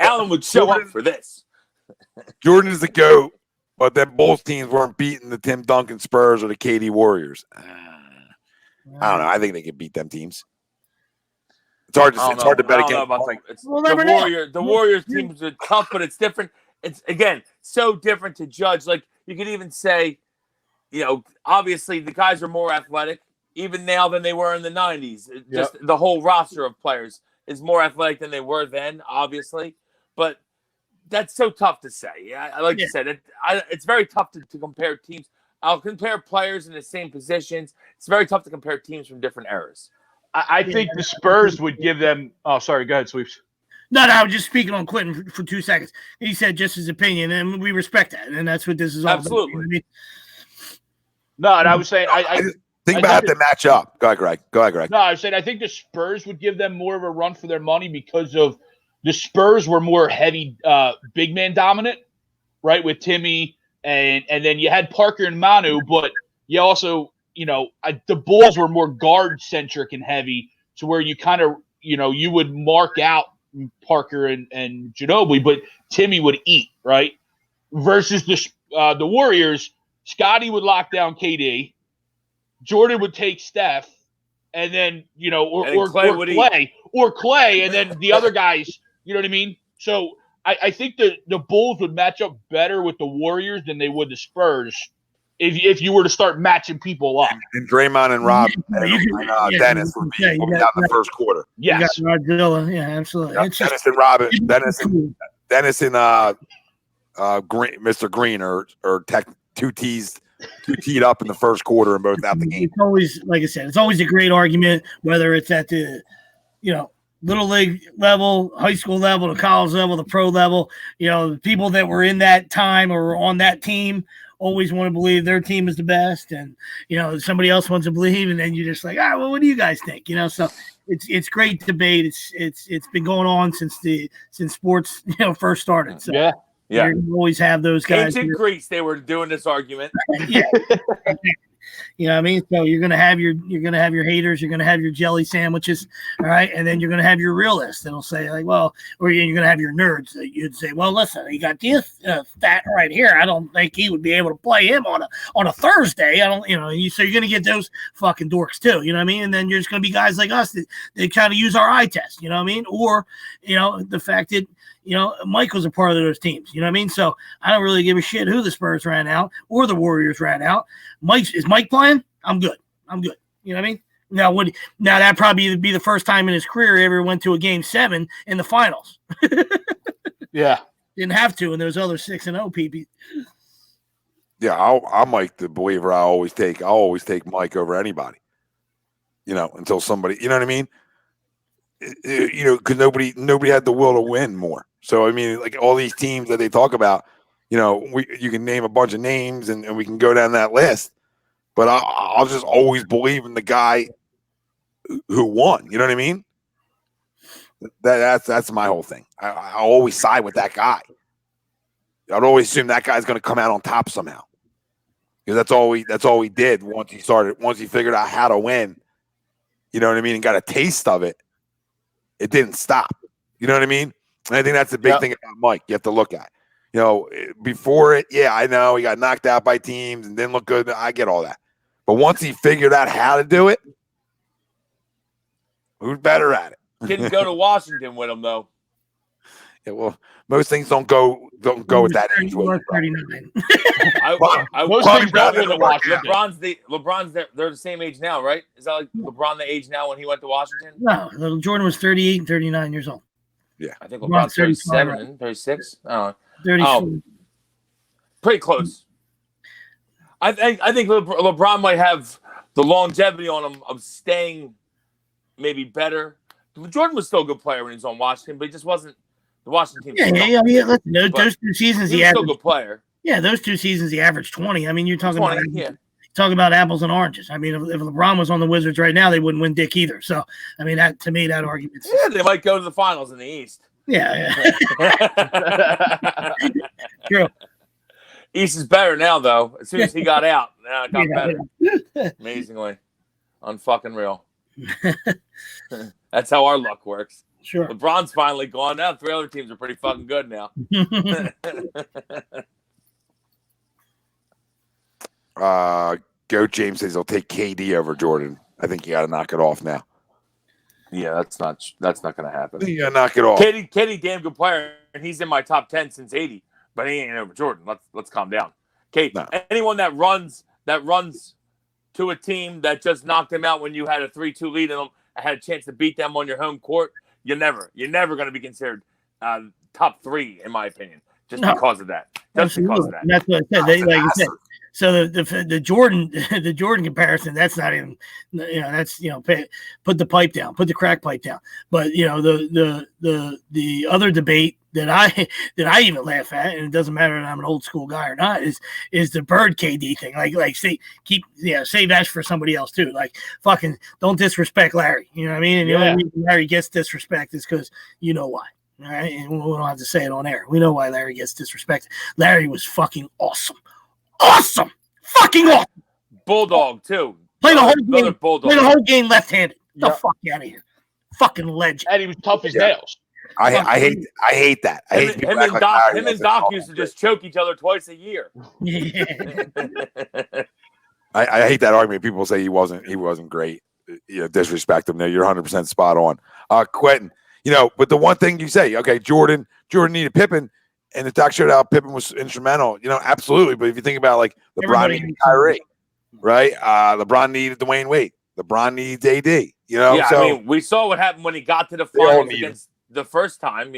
Alan would show up for this. Jordan is the GOAT, but that Bulls teams weren't beating the Tim Duncan Spurs or the KD Warriors. I don't know. I think they could beat them teams. It's hard to bet against. The Warriors teams are tough, but it's different. It's again so different to judge. Like you could even say, obviously the guys are more athletic even now than they were in the 90s. Just the whole roster of players is more athletic than they were then, obviously. But that's so tough to say. Like you said, it's very tough to compare teams. I'll compare players in the same positions. It's very tough to compare teams from different eras. I think the Spurs would give them. Oh, sorry. Go ahead, Sweeps. No, I was just speaking on Quentin for 2 seconds. He said just his opinion, and we respect that, and that's what this is all Absolutely. about. You know what I mean? No, and I was saying, I think about the matchup. Go ahead, Greg. No, I said I think the Spurs would give them more of a run for their money because of the Spurs were more heavy, big man dominant, right? With Timmy, and then you had Parker and Manu, but you also, the Bulls were more guard centric and heavy, to where you kind of, you would mark out Parker and Ginobili, but Timmy would eat, right? Versus the Warriors, Scotty would lock down KD, Jordan would take Steph, and then or Clay, and then the other guys. You know what I mean? So I think the Bulls would match up better with the Warriors than they would the Spurs if you were to start matching people up. And Draymond and Rob and Dennis would be out in the first quarter. Yes. You got Godzilla. Yeah, absolutely. Yeah, Dennis and Robin. Dennis and Mr. Green are two teed up in the first quarter and both out the game. It's always, like I said, it's always a great argument, whether it's at the, little league level, high school level, the college level, the pro level. The people that were in that time or on that team always want to believe their team is the best, and somebody else wants to believe, and then you're just like, well, what do you guys think? So it's great debate. It's been going on since sports first started. So yeah. You always have those guys. Ancient Greece, they were doing this argument. Yeah. You know what I mean? So you're gonna have your haters, you're gonna have your jelly sandwiches, all right, and then you're gonna have your realists that'll say like, well, or you're gonna have your nerds that you'd say, well, listen, he got this stat right here. I don't think he would be able to play him on a Thursday. I don't, so you're gonna get those fucking dorks too. You know what I mean? And then there's gonna be guys like us that kind of use our eye test. You know what I mean? Or the fact that Mike was a part of those teams. You know what I mean? So I don't really give a shit who the Spurs ran out or the Warriors ran out. Is Mike playing? I'm good. You know what I mean? Now that'd probably be the first time in his career he ever went to a game 7 in the finals. Yeah. Didn't have to, and those other 6-0 people. Yeah, I'm Mike the believer. I'll always take Mike over anybody. Until somebody, you know what I mean? Because nobody had the will to win more. So I mean, like all these teams that they talk about, you can name a bunch of names and we can go down that list. But I'll just always believe in the guy who won. You know what I mean? That's my whole thing. I always side with that guy. I'd always assume that guy's going to come out on top somehow, because that's all he did once he figured out how to win. You know what I mean? And got a taste of it. It didn't stop. You know what I mean? And I think that's the big thing about Mike you have to look at. Before it, I know he got knocked out by teams and didn't look good. I get all that. But once he figured out how to do it, who's better at it? Didn't go to Washington with him, though. Yeah, well, most things don't go at that age. 39. Most things don't go to Washington. LeBron's they're the same age now, right? Is that like LeBron the age now when he went to Washington? No, little Jordan was 38 and 39 years old. Yeah. I think LeBron's 37, 36. 34. Pretty close. I think LeBron might have the longevity on him of staying maybe better. Jordan was still a good player when he was on Washington, but he just wasn't the Washington team. Listen, those 2 seasons he was still a good player. Yeah, those 2 seasons he averaged 20. I mean, you're talking 20, about talking about apples and oranges. I mean, if LeBron was on the Wizards right now, they wouldn't win dick either. So, I mean, that argument. Yeah, they might go to the finals in the East. Yeah. True. East is better now, though. As soon as he got out, now it got better. Amazingly. Unfucking real. That's how our luck works. Sure. LeBron's finally gone now. 3 other teams are pretty fucking good now. Goat James says he'll take KD over Jordan. I think you got to knock it off now. Yeah, that's not going to happen. You got to knock it off. KD, damn good player, and he's in my top 10 since '80. But he ain't over Jordan. Let's calm down. Okay, No. Anyone that runs to a team that just knocked him out when you had a 3-2 lead and had a chance to beat them on your home court, you're never going to be considered top 3 in my opinion, just because of that. Just because of that. And that's what I said. Like I said. So the Jordan comparison, that's not even, that's put the pipe down, put the crack pipe down. But the other debate that I even laugh at, and it doesn't matter that I'm an old school guy or not, is the Bird KD thing. Like save Ash for somebody else too. Like fucking don't disrespect Larry. You know what I mean? And the only reason Larry gets disrespect is because you know why. All right, and we don't have to say it on air. We know why Larry gets disrespected. Larry was fucking awesome. Awesome, fucking awesome. Bulldog too. Play the whole game left-handed. Get the fuck out of here. Fucking legend. And he was tough as nails. I hate that. Him and Doc used to just choke each other twice a year. Yeah. I hate that argument. People say he wasn't great. Disrespect him. No, you're 100% spot on. Quentin, but the one thing you say, okay, Jordan needed Pippen. And the doc showed how Pippen was instrumental, absolutely. But if you think about like LeBron needed Kyrie, right? LeBron needed Dwayne Wade. LeBron needs AD. Yeah, so I mean, we saw what happened when he got to the finals against the first time.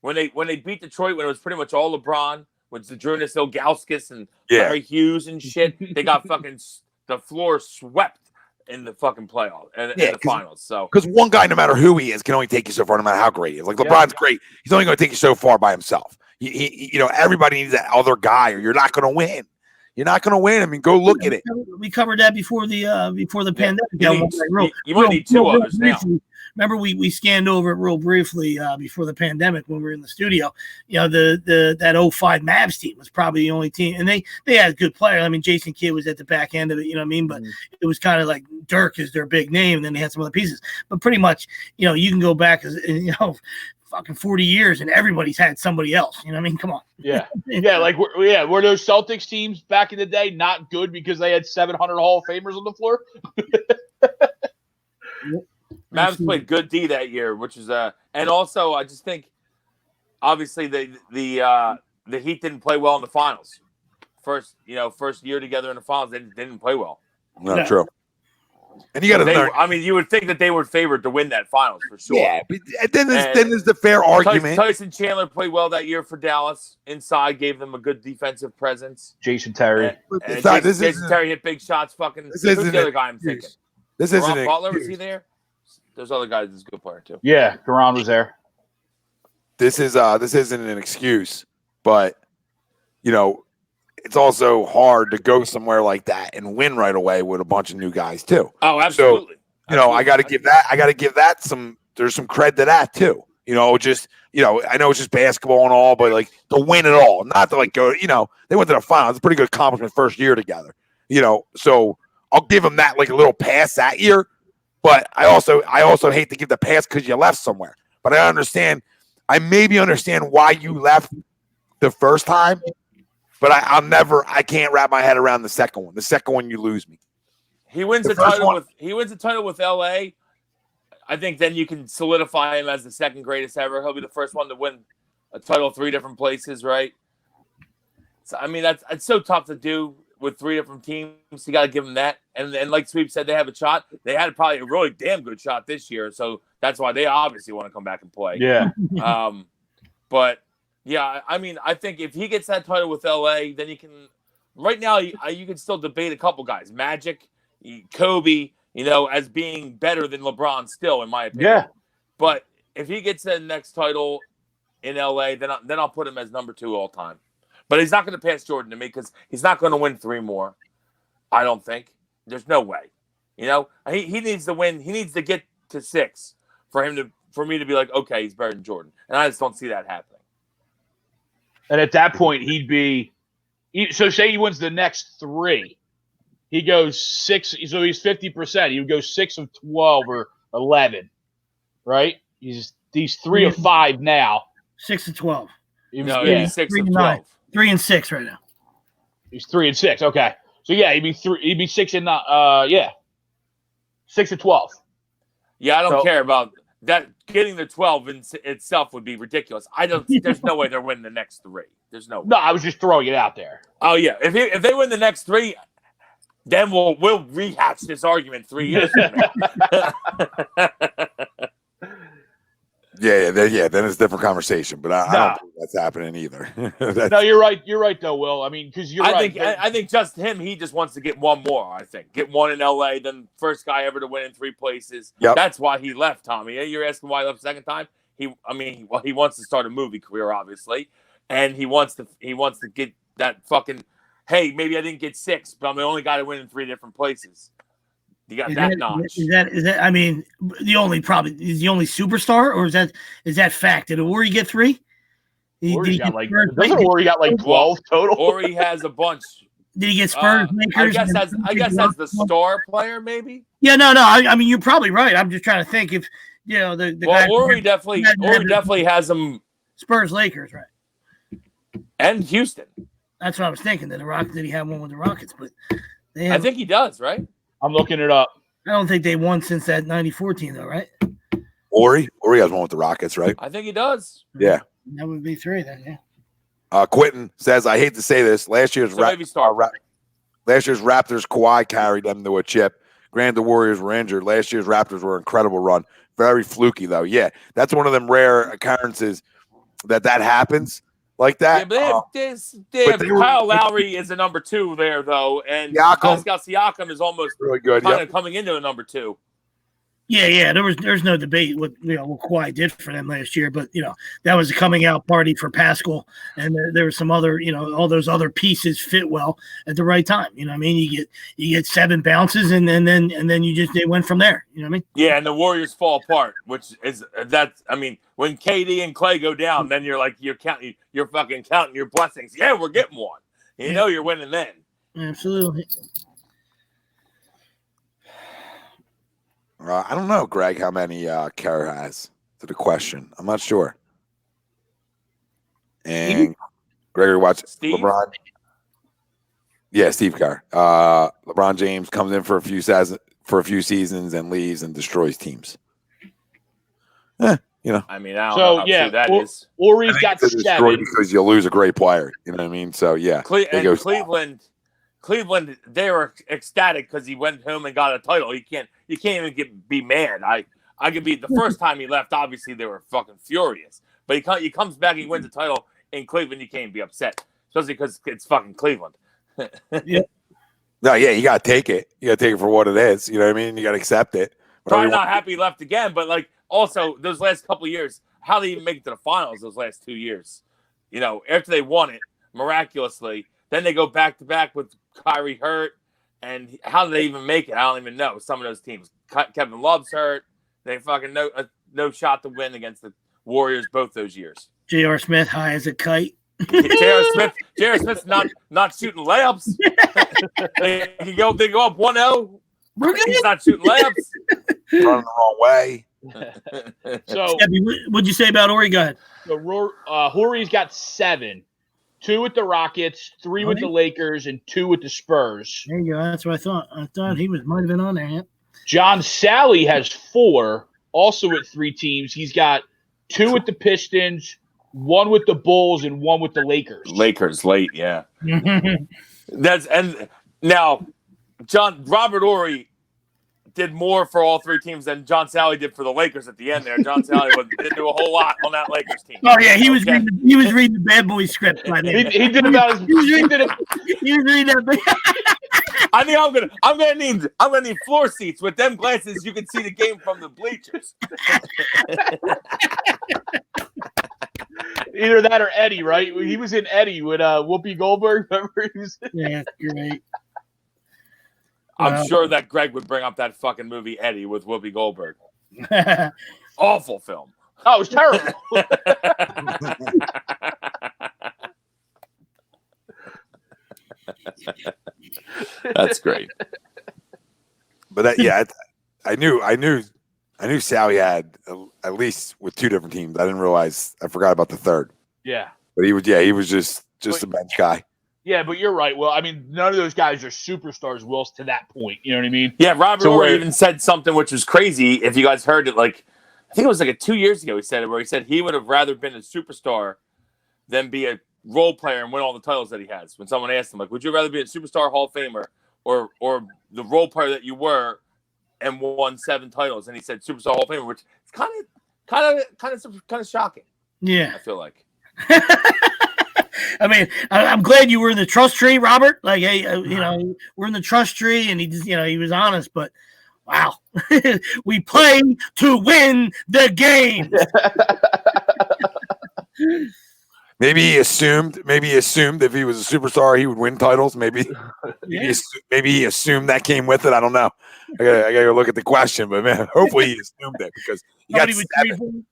When they beat Detroit, when it was pretty much all LeBron, with Zydrunas Ilgauskas and Larry Hughes and shit, they got fucking the floor swept in the fucking playoff and in the finals. So because one guy, no matter who he is, can only take you so far, no matter how great he is. Like LeBron's great, he's only going to take you so far by himself. Everybody needs that other guy, or you're not going to win. You're not going to win. I mean, go look at it. We covered that before the pandemic. You might need 2 others now. Remember, we scanned over it real briefly before the pandemic when we were in the studio. That 05 Mavs team was probably the only team, and they had good players. I mean, Jason Kidd was at the back end of it, you know what I mean? But it was kind of like Dirk is their big name, and then they had some other pieces. But pretty much, you can go back as fucking 40 years and everybody's had somebody else. You know what I mean? Come on. Yeah. Yeah. Like, were those Celtics teams back in the day not good because they had 700 Hall of Famers on the floor? Mavs played good D that year, which is and also I just think obviously the Heat didn't play well in the finals. First year together in the finals, they didn't play well. Not true. And you got to learn. I mean, you would think that they were favored to win that finals for sure. Yeah, but then there's the fair argument. Tyson Chandler played well that year for Dallas. Inside, gave them a good defensive presence. Jason Terry. Jason Terry hit big shots. Who's the other guy I'm thinking? This isn't Butler. Was he there? There's other guys that's a good player too. Yeah, Garon was there. This isn't an excuse, but it's also hard to go somewhere like that and win right away with a bunch of new guys too. Oh, absolutely. So, I got to give that some. There's some cred to that too. I know it's just basketball and all, but like to win it all, not to like go. They went to the finals. It's a pretty good accomplishment first year together. So I'll give them that like a little pass that year. But I also hate to give the pass because you left somewhere. But I maybe understand why you left the first time. But I can't wrap my head around the second one. The second one, you lose me. He wins the title with LA. I think then you can solidify him as the second greatest ever. He'll be the first one to win a title 3 different places, right? So I mean, it's so tough to do with 3 different teams. You got to give them that. And like Sweep said, they have a shot. They had probably a really damn good shot this year, so that's why they obviously want to come back and play. Yeah. But. Yeah, I mean, I think if he gets that title with LA, then you can. Right now, you can still debate a couple guys, Magic, Kobe, as being better than LeBron still, in my opinion. Yeah. But if he gets that next title in LA, then I'll put him as number 2 all time. But he's not going to pass Jordan to me because he's not going to win 3 more. I don't think. There's no way. He needs to win. He needs to get to 6 for me to be like, okay, he's better than Jordan, and I just don't see that happening. And at that point, he'd be, So say he wins the next 3. He goes 6. So he's 50%. He would go 6 of 12 or 11, right? He's 3 of 5 now. 6 of 12. No, Yeah, he's 6 3 of and 12. 9. 3 and 6 right now. he's 3 and 6. Okay, so yeah, he'd be 6 and 6 of 12. Yeah, I don't So- care about that. Getting the 12 in itself would be ridiculous. There's no way they're winning the next 3. There's no way. No, I was just throwing it out there. Oh yeah, if they win the next 3, then we'll rehash this argument 3 years from now. Yeah, then it's a different conversation. But I don't think that's happening either. No, you're right. You're right, though, Will. I mean, because you're right. I think just him. He just wants to get one more. I think get one in LA. Then first guy ever to win in 3 places. Yep. That's why he left. Tommy, you're asking why he left the second time. He wants to start a movie career, obviously, and he wants to get that fucking. Hey, maybe I didn't get 6, but I'm the only guy to win in 3 different places. You got that notch. Is that? I mean, the only superstar, or is that fact? Did Ori get 3? Ori got like 12 total. Ori has a bunch. Did he get Spurs? Lakers, I guess as the star player, maybe. Yeah, no. I mean, you're probably right. I'm just trying to think if the guy. Ori definitely has them. Spurs, Lakers, right? And Houston. That's what I was thinking. That did he have one with the Rockets? But I think he does, right? I'm looking it up. I don't think they won since that 94 team, though, right? Ori has one with the Rockets, right? I think he does. Yeah. That would be 3 then, yeah. Quentin says, I hate to say this. Last year's Raptors Kawhi carried them to a chip. Granted, the Warriors were injured. Last year's Raptors were an incredible run. Very fluky, though. Yeah, that's one of them rare occurrences that happens like that. Yeah, but Kyle Lowry is a number 2 there, though, and Pascal Siakam is almost really good. kind of coming into a number 2. Yeah. There's no debate what Kawhi did for them last year, but that was a coming out party for Pascal, and there were some other all those other pieces fit well at the right time. You know what I mean? You get 7 bounces, and then they went from there. You know what I mean? Yeah, and the Warriors fall apart, which is when KD and Clay go down, then you're fucking counting your blessings. Yeah, we're getting one. You're winning then. Absolutely. I don't know, Greg, how many Kerr has to the question. I'm not sure. And Gregory watched Steve? LeBron. Yeah, Steve Kerr. LeBron James comes in for a few seasons and leaves and destroys teams. I mean, I don't know how true that is. Ori's got 7 because you lose a great player. You know what I mean? So yeah, Cleveland, they were ecstatic because he went home and got a title. You can't even be mad. I could be the first time he left. Obviously, they were fucking furious. But he comes back, he wins the title in Cleveland. You can't be upset, especially because it's fucking Cleveland. Yeah. No, yeah, you gotta take it. You gotta take it for what it is. You know what I mean? You gotta accept it. Probably not happy he left again, but also those last couple of years, how did they even make it to the finals? Those last 2 years, after they won it miraculously, then they go back to back with Kyrie hurt, and how did they even make it? I don't even know. Some of those teams, Kevin Love's hurt. They fucking no shot to win against the Warriors both those years. J.R. Smith high as a kite. J.R. Smith's not shooting layups. they go up 1-0. He's not shooting layups. Running the wrong way. So what'd you say about Ori? Go ahead. So Hori's got 7. 2 with the Rockets, 3 with the Lakers, and 2 with the Spurs. There you go. That's what I thought. I thought he might have been on there. Yeah. John Sally has 4, also with 3 teams. He's got 2 with the Pistons, 1 with the Bulls, and 1 with the Lakers. Lakers late, yeah. Now Robert Horry did more for all 3 teams than John Sally did for the Lakers at the end there. John Sally didn't do a whole lot on that Lakers team. Oh yeah, he was reading the Bad Boy script by then. He did about as he was reading that. I think I'm gonna need floor seats with them glasses. You can see the game from the bleachers. Either that or Eddie, right? He was in Eddie with Whoopi Goldberg. Remember? Yeah, you're right. I'm sure that Greg would bring up that fucking movie Eddie with Whoopi Goldberg. Awful film. Oh, it was terrible. That's great. But that, yeah, I knew Sally had at least with 2 different teams. I didn't realize. I forgot about the third. Yeah. But he was just a bench guy. Yeah, but you're right. Well, I mean, none of those guys are superstars, Wills, to that point. You know what I mean? Yeah, Robert So Orr even said something which was crazy. If you guys heard it, like I think it was like 2 years ago, he said it, where he said he would have rather been a superstar than be a role player and win all the titles that he has. When someone asked him, like, would you rather be a superstar Hall of Famer or the role player that you were and won 7 titles? And he said superstar Hall of Famer, which is kind of shocking. Yeah, I feel like. I mean, I'm glad you were in the trust tree, Robert. Like, hey, we're in the trust tree, and he just, he was honest. But wow, we play to win the game. Maybe he assumed if he was a superstar, he would win titles. Maybe he assumed that came with it. I don't know. I gotta look at the question, but man, hopefully he assumed it because you got 7.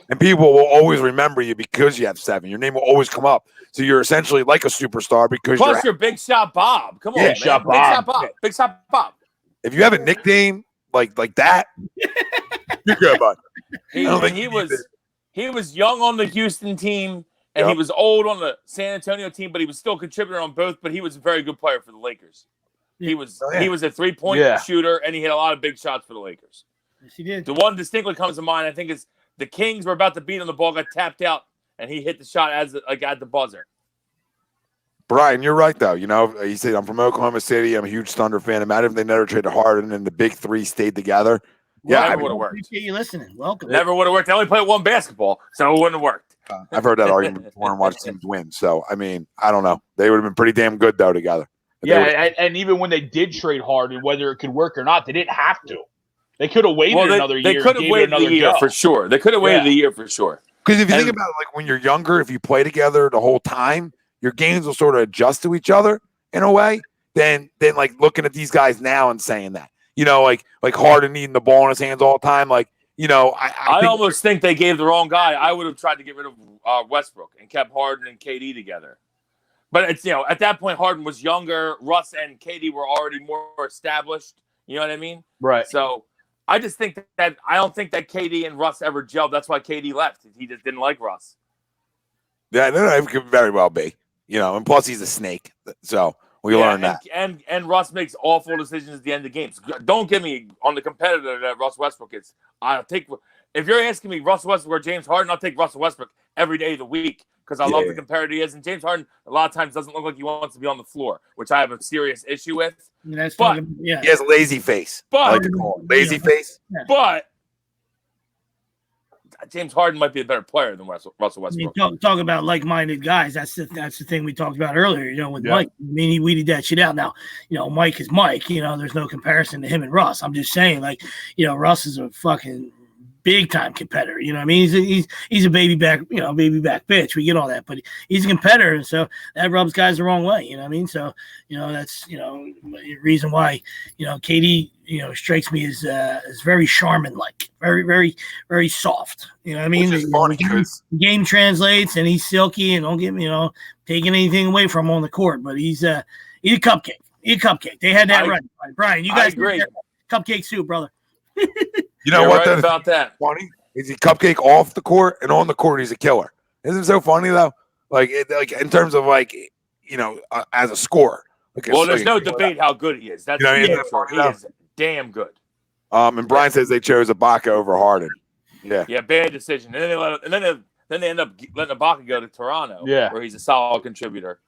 And people will always remember you because you have 7. Your name will always come up. So you're essentially like a superstar because plus you're Big Shot Bob. Come on, Yeah, man. Shot Big Bob. Shot Bob. Big Shot Bob. if you have a nickname like that, you're good, bud. He was young on the Houston team, and he Yep. was old on the San Antonio team, but he was still contributing on both. But he was a very good player for the Lakers. He was Oh, yeah. he was a 3-point shooter, and he hit a lot of big shots for the Lakers. Yes, he did. The one distinctly comes to mind, I think, is the Kings were about to beat him. The ball got tapped out, and he hit the shot at the buzzer. Brian, you're right though. He said I'm from Oklahoma City. I'm a huge Thunder fan. Imagine if they never traded Harden and the big 3 stayed together. Yeah, Never would have worked. Appreciate you listening. Welcome. Never would have worked. They only played 1 basketball, so it wouldn't have worked. I've heard that argument before and watched teams win. So I mean, I don't know. They would have been pretty damn good though together. Yeah, and even when they did trade Harden, whether it could work or not, they didn't have to. They could have waited another year. They could have waited a year for sure. They could have waited a year for sure. Because if you think about it, like when you're younger, if you play together the whole time, your games will sort of adjust to each other in a way. Then like looking at these guys now and saying that, like Harden needing the ball in his hands all the time, like. I almost think they gave the wrong guy. I would have tried to get rid of Westbrook and kept Harden and KD together. But it's at that point Harden was younger. Russ and KD were already more established. You know what I mean? Right. So I just think that I don't think that KD and Russ ever gelled. That's why KD left. He just didn't like Russ. Yeah, no, it could very well be. And plus he's a snake. So we learned that. And Russ makes awful decisions at the end of games. Don't get me on the competitor that Russ Westbrook is. If you're asking me Russell Westbrook or James Harden, I'll take Russell Westbrook every day of the week because I love the competitor he is. And James Harden a lot of times doesn't look like he wants to be on the floor, which I have a serious issue with. He has lazy face. I like to call it lazy face. But James Harden might be a better player than Russell Westbrook. Talk about like-minded guys. That's the thing we talked about earlier. With Mike. I mean, he weeded that shit out. Now, Mike is Mike. There's no comparison to him and Russ. I'm just saying, Russ is a fucking big time competitor. You know what I mean? He's a baby back bitch. We get all that, but he's a competitor, and so that rubs guys the wrong way. You know what I mean? So that's the reason why KD strikes me as very Charmin like, very very very soft. You know what I mean? Which is funny because the game translates, and he's silky, and don't get me taking anything away from him on the court, but he's a cupcake. He's a cupcake. They had that right, Brian. You guys agree. Cupcake soup, brother. You know You're what? right about that. Funny is he cupcake off the court and on the court he's a killer. Isn't it so funny though? Like in terms of as a scorer. There's no debate how good he is. That's he is damn good. And Brian says they chose Ibaka over Harden. Yeah. Yeah, bad decision. And then they end up letting Ibaka go to Toronto. Yeah. Where he's a solid contributor.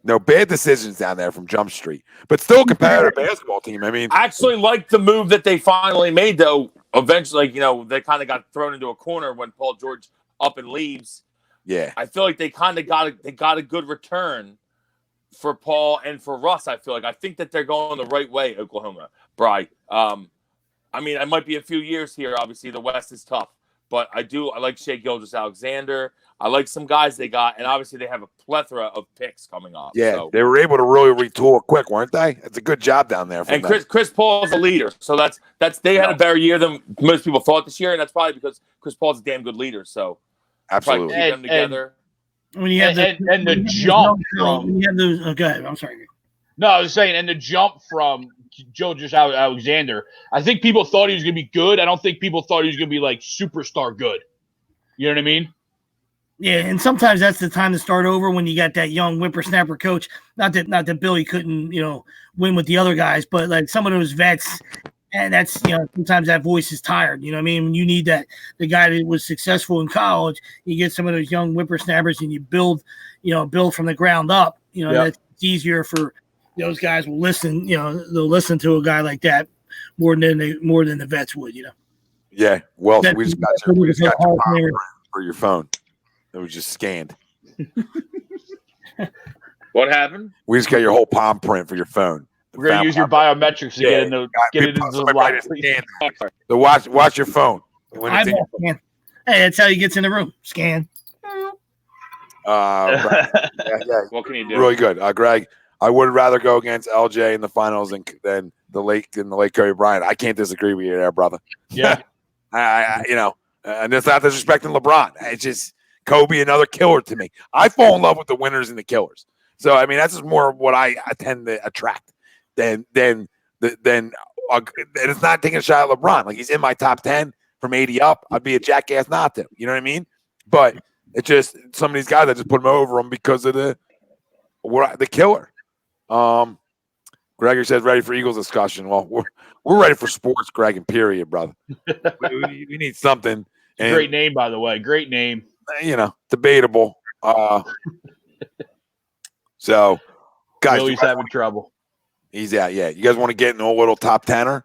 No, bad decisions down there from Jump Street, but still competitive basketball team. I mean, I actually like the move that they finally made, though. Eventually, they kind of got thrown into a corner when Paul George up and leaves. Yeah, I feel like they kind of got a good return for Paul and for Russ. I think that they're going the right way, Oklahoma. Bri. I mean, it might be a few years here. Obviously, the West is tough, but I like Shai Gilgeous-Alexander. I like some guys they got, and obviously they have a plethora of picks coming up. Yeah, so. They were able to really retool quick, weren't they? It's a good job down there. And Chris Paul's a leader, so that's they had a better year than most people thought this year, and that's probably because Chris Paul's a damn good leader. So absolutely, keep them together. When you have the jump, when you have those, go ahead. I'm sorry. No, I was saying, and the jump from Gilgeous Alexander, I think people thought he was going to be good. I don't think people thought he was going to be like superstar good. You know what I mean? Yeah, and sometimes that's the time to start over when you got that young whippersnapper coach. Not that Billy couldn't, win with the other guys, but like some of those vets, and that's sometimes that voice is tired. You know what I mean? When you need the guy that was successful in college, you get some of those young whippersnappers and you build from the ground up. That's easier for those guys will listen. They'll listen to a guy like that more than the vets would. Yeah. Well, we just got your palm for your phone. It was just scanned. What happened? We just got your whole palm print for your phone. We're gonna use your biometrics to get into the lock. So watch your phone. Hey, that's how he gets in the room. Scan. Yeah. What can you do? Really good, Greg. I would rather go against LJ in the finals than the late Kobe Bryant. I can't disagree with you there, brother. Yeah. And it's not disrespecting LeBron. It's just Kobe, another killer to me. I fall in love with the winners and the killers. So I mean, that's just more what I tend to attract than and it's not taking a shot at LeBron. Like he's in my top 10 from 80 up. I'd be a jackass not to. You know what I mean? But it's just some of these guys I just put them over them because of the killer. Gregory says ready for Eagles discussion. Well, we're ready for sports, Greg, and period, brother. we need something. And, great name, by the way. Great name. Debatable. So, guys, Billy's having trouble. He's out. Yeah, you guys want to get in a little top tenner?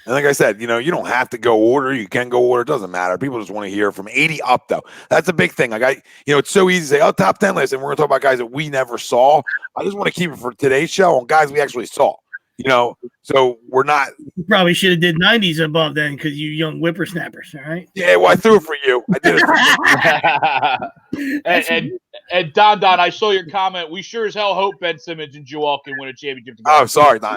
And like I said, you don't have to go order. You can go order. It doesn't matter. People just want to hear from 80 up, though. That's a big thing. Like it's so easy to say, top 10 list, and we're going to talk about guys that we never saw. I just want to keep it for today's show on guys we actually saw. So we're not. You probably should have did 90s above then because you young whippersnappers, all right? Yeah, well, I threw it for you. I did it for you. and Don, I saw your comment. We sure as hell hope Ben Simmons and Joel can win a championship together. Oh, sorry, Don.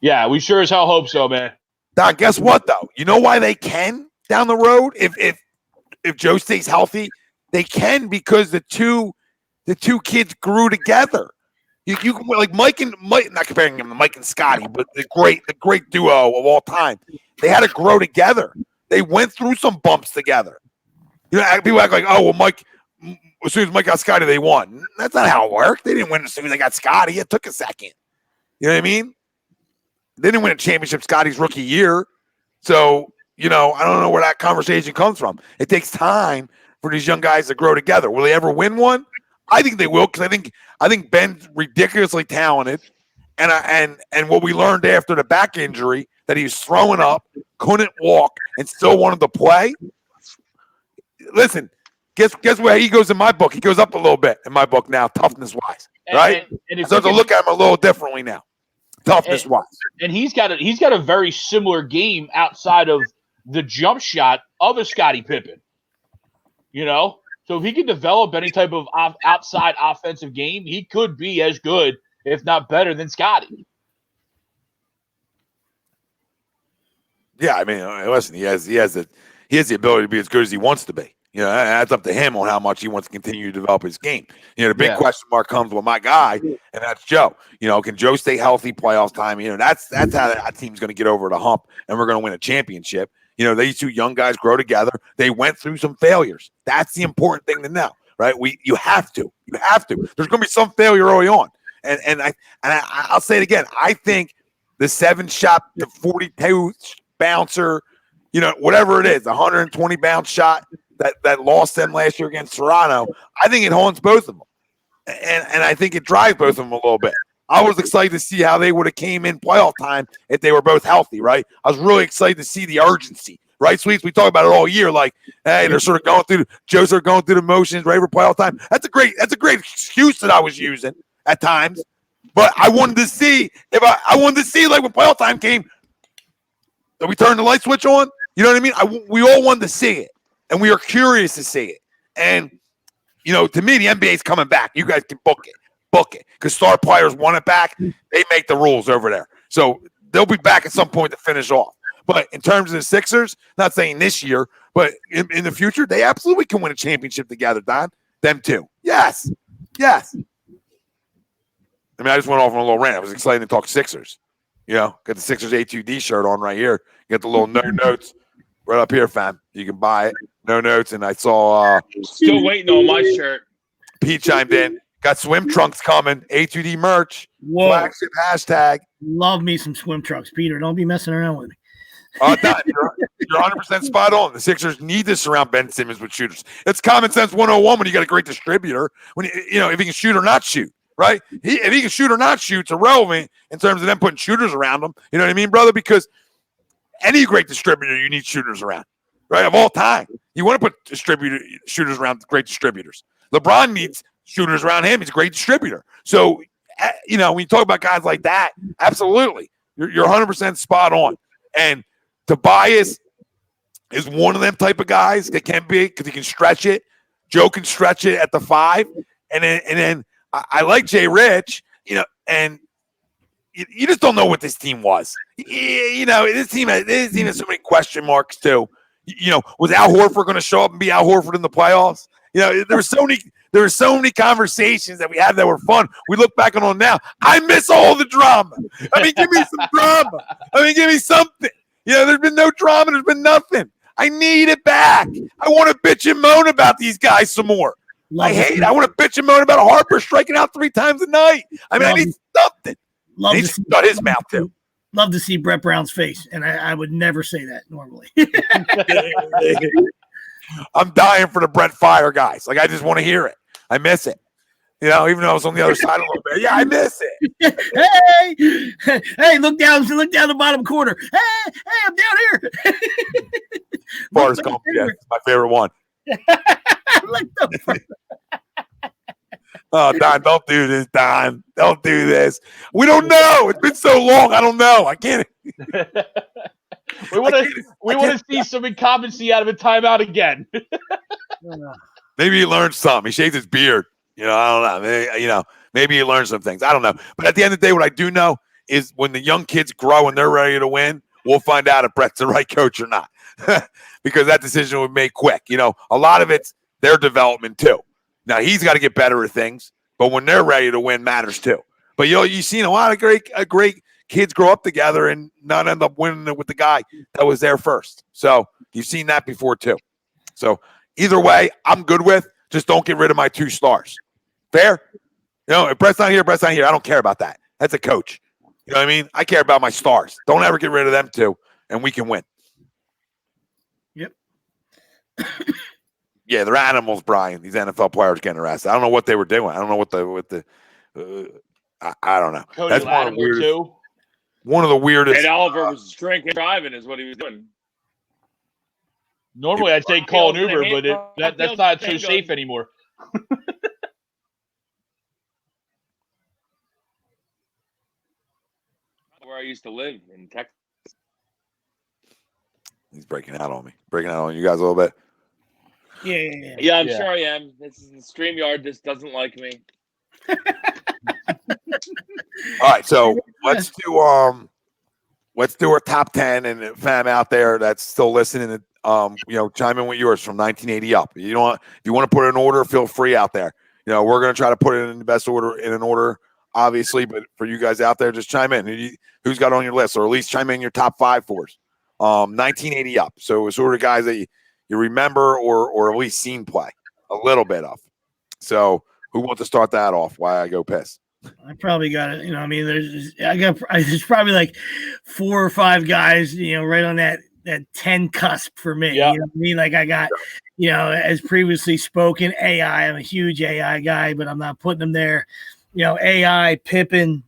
Yeah, we sure as hell hope so, man. Don, guess what, though? You know why they can down the road? If Joe stays healthy, they can because the two kids grew together. You like Mike, not comparing him to Mike and Scotty, but the great duo of all time. They had to grow together. They went through some bumps together. People act like, oh, well, Mike, as soon as Mike got Scotty, they won. That's not how it worked. They didn't win as soon as they got Scotty. It took a second. You know what I mean? They didn't win a championship Scotty's rookie year. So, I don't know where that conversation comes from. It takes time for these young guys to grow together. Will they ever win one? I think they will because I think Ben's ridiculously talented, and what we learned after the back injury that he was throwing up, couldn't walk, and still wanted to play. Listen, guess where he goes in my book? He goes up a little bit in my book now, toughness wise, right? And I start to look at him a little differently now, toughness wise. And he's got a very similar game outside of the jump shot of a Scottie Pippen. So if he can develop any type of outside offensive game, he could be as good, if not better, than Scotty. Yeah, I mean, listen, he has the ability to be as good as he wants to be. That's up to him on how much he wants to continue to develop his game. The big question mark comes with my guy, and that's Joe. Can Joe stay healthy playoffs time? That's how that team's going to get over the hump, and we're going to win a championship. These two young guys grow together. They went through some failures. That's the important thing to know, right? You have to. There's going to be some failure early on, and I'll say it again. I think the 7-shot, the 42 bouncer, whatever it is, the 120 bounce shot that lost them last year against Toronto. I think it haunts both of them, and I think it drives both of them a little bit. I was excited to see how they would have came in playoff time if they were both healthy, right? I was really excited to see the urgency, right, Sweets? We talk about it all year, like, hey, they're sort of Joe's going through the motions, ready for playoff time. That's a great excuse that I was using at times, but I wanted to see I wanted to see like when playoff time came that we turned the light switch on. You know what I mean? We all wanted to see it, and we are curious to see it. And to me, the NBA is coming back. You guys can book it. Because star players want it back. They make the rules over there. So they'll be back at some point to finish off. But in terms of the Sixers, not saying this year, but in the future, they absolutely can win a championship together, Don. Them two. Yes. I mean, I just went off on a little rant. I was excited to talk Sixers. You know, got the Sixers A2D shirt on right here. Get the little no notes right up here, fam. You can buy it. No notes. And I saw Still waiting on my shirt. Pete chimed in. Got swim trunks coming. A2D merch. Whoa. Flagship hashtag. Love me some swim trunks, Peter. Don't be messing around with me. Don, you're 100% spot on. The Sixers need to surround Ben Simmons with shooters. It's common sense 101 when you got a great distributor. When you know if he can shoot or not shoot, right? If he can shoot or not shoot, it's irrelevant in terms of them putting shooters around him. You know what I mean, brother? Because any great distributor, you need shooters around, right? Of all time, you want to put shooters around great distributors. LeBron needs shooters around him. He's a great distributor. So, you know, when you talk about guys like that, absolutely, you're 100% spot on. And Tobias is one of them type of guys that can be because he can stretch it. Joe can stretch it at the 5, and then I like Jay Rich, you know, and you just don't know what this team was. You know, this team has so many question marks too. You know, was Al Horford going to show up and be Al Horford in the playoffs? You know, there were so many conversations that we had that were fun. We look back on now. I miss all the drama. I mean, give me some drama. I mean, give me something. You know, there's been no drama. There's been nothing. I need it back. I want to bitch and moan about these guys some more. I want to bitch and moan about Harper striking out 3 times a night. I mean, I need something. He shut his mouth too. Love to see Brett Brown's face, and I would never say that normally. I'm dying for the Brett Fire guys. Like, I just want to hear it. I miss it. You know, even though I was on the other side a little bit. Yeah, I miss it. Hey, look down the bottom corner. Hey, I'm down here. Forrest Gump, yeah, it's my favorite one. Oh, Don, don't do this, Don. Don't do this. We don't know. It's been so long. I don't know. I can't. We want to see some incompetency out of a timeout again. Maybe he learned something. He shaved his beard. You know, I don't know. Maybe he learned some things. I don't know. But at the end of the day, what I do know is when the young kids grow and they're ready to win, we'll find out if Brett's the right coach or not. Because that decision will be made quick. You know, a lot of it's their development too. Now, he's got to get better at things, but when they're ready to win matters too. But, you know, you've seen a lot of great kids grow up together and not end up winning with the guy that was there first. So you've seen that before too. So either way, I'm good with. Just don't get rid of my 2 stars. Fair? You know, if Brett's not here, I don't care about that. That's a coach. You know what I mean? I care about my stars. Don't ever get rid of them too, and we can win. Yep. Yeah, they're animals, Brian. These NFL players getting arrested. I don't know what they were doing. I don't know what the I don't know. Cody That's one of the weirdest. Ed Oliver was drinking, driving, is what he was doing. Normally, I'd say call an Uber, but that's not so safe anymore. Where I used to live in Texas. He's breaking out on me. Breaking out on you guys a little bit. Yeah, I'm sure I am. This is the StreamYard just doesn't like me. All right, so let's do our top 10 and fam out there that's still listening. Chime in with yours from 1980 up. If you want to put it in order, feel free out there. You know, we're gonna try to put it in the best order, obviously. But for you guys out there, just chime in. Who's got on your list, or at least chime in your top 5 for us. 1980 up. So sort of guys that you remember or at least seen play a little bit of. So who wants to start that off? Why I go piss? I probably got it. You know, I mean, there's probably like 4 or 5 guys, you know, right on that 10 cusp for me. Yeah. You know what I mean? Like I got, you know, as previously spoken, AI. I'm a huge AI guy, but I'm not putting them there. You know, AI, Pippen,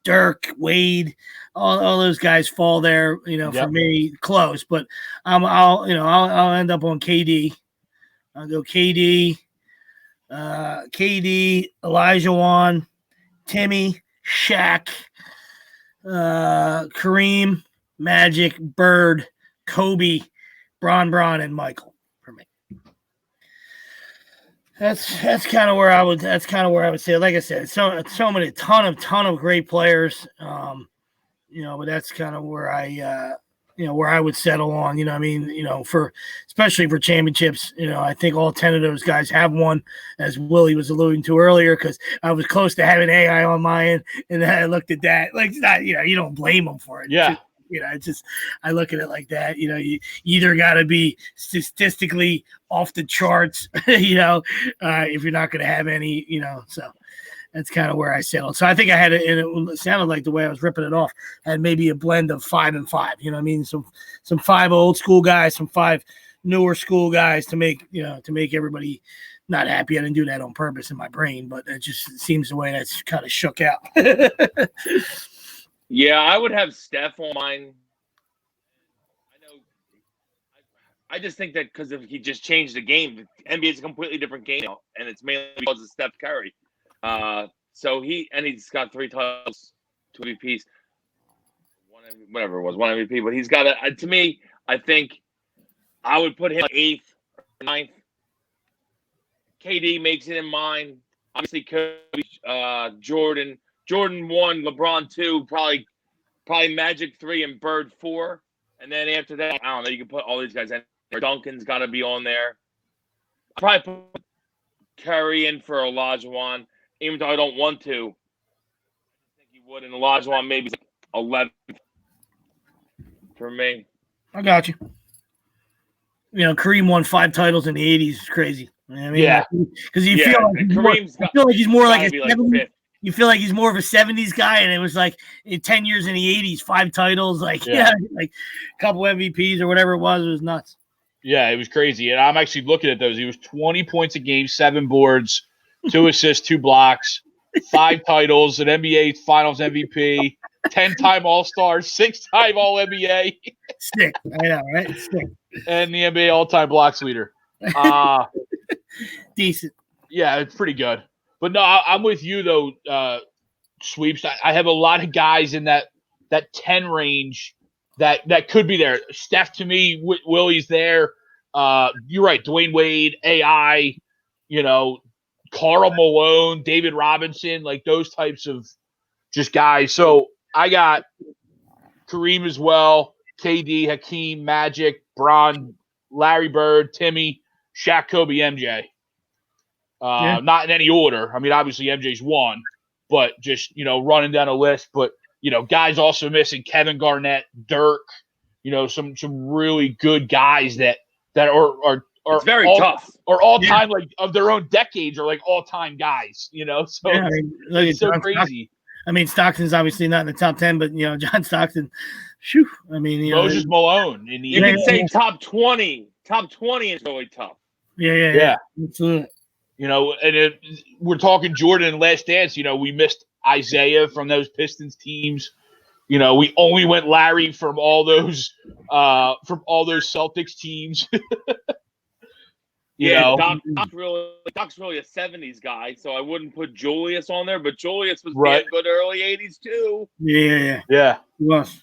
Dirk, Wade, all those guys fall there, you know, for me close. But I'll end up on KD. I'll go KD, Elijah Wan, Timmy, Shaq, Kareem, Magic, Bird, Kobe, Bron, and Michael for me. That's kind of where I would say. Like I said, ton of great players. You know, but that's kind of where I where I would settle on, for especially for championships. I think all 10 of those guys have one, as Willie was alluding to earlier, because I was close to having AI on my end, and then I looked at that. Like, it's not, you don't blame them for it. Yeah. It's just, I look at it like that. You either got to be statistically off the charts, if you're not going to have any, so. That's kind of where I settled. So I think I had it, and it sounded like the way I was ripping it off had maybe a blend of 5 and 5. You know what I mean? Some 5 old school guys, some 5 newer school guys to make everybody not happy. I didn't do that on purpose in my brain, but it just seems the way that's kind of shook out. Yeah, I would have Steph on mine. I just think that because he just changed the game, the NBA is a completely different game now, and it's mainly because of Steph Curry. So he's got 3 titles, 2 MVPs, whatever it was, 1 MVP. But he's got to me, I think I would put him 8th or 9th. KD makes it in mine. Obviously, Kobe, Jordan 1, LeBron 2, probably Magic 3, and Bird 4. And then after that, I don't know. You can put all these guys in. Duncan's got to be on there. I'll probably put Curry in for Olajuwon. Even though I don't want to, I think he would. And Olajuwon maybe 11th for me. I got you. Kareem won 5 titles in the 80s. It's crazy. Yeah. Because you feel like he's more like a 70s. You feel like he's more of a 70s guy, and it was like in 10 years in the 80s, 5 titles, like a couple MVPs or whatever it was. It was nuts. Yeah, it was crazy. And I'm actually looking at those. He was 20 points a game, 7 boards, 2 assists, 2 blocks, 5 titles, an NBA Finals MVP, 10-time All-Star, 6-time All-NBA. Sick. I know, right? Sick. And the NBA all-time blocks leader. Decent. Yeah, it's pretty good. But no, I'm with you, though, Sweeps. I have a lot of guys in that 10 range that could be there. Steph, to me, Willie's there. You're right. Dwayne Wade, AI, Karl Malone, David Robinson, like those types of just guys. So I got Kareem as well, KD, Hakeem, Magic, Bron, Larry Bird, Timmy, Shaq, Kobe, MJ. Not in any order. I mean, obviously MJ's 1, but just, running down a list. But, guys also missing Kevin Garnett, Dirk, some really good guys that are it's very tough. Or all time, like of their own decades, or like all time guys, So it's so crazy. Stockton's obviously not in the top 10, but John Stockton, shoo. Moses Malone. You can say top 20. Top 20 is really tough. Yeah. Absolutely. And we're talking Jordan and Last Dance. We missed Isaiah from those Pistons teams. We only went Larry from all those Celtics teams. Doc's really a 70s guy, so I wouldn't put Julius on there, but Julius was damn good early 80s too. Yeah. He was.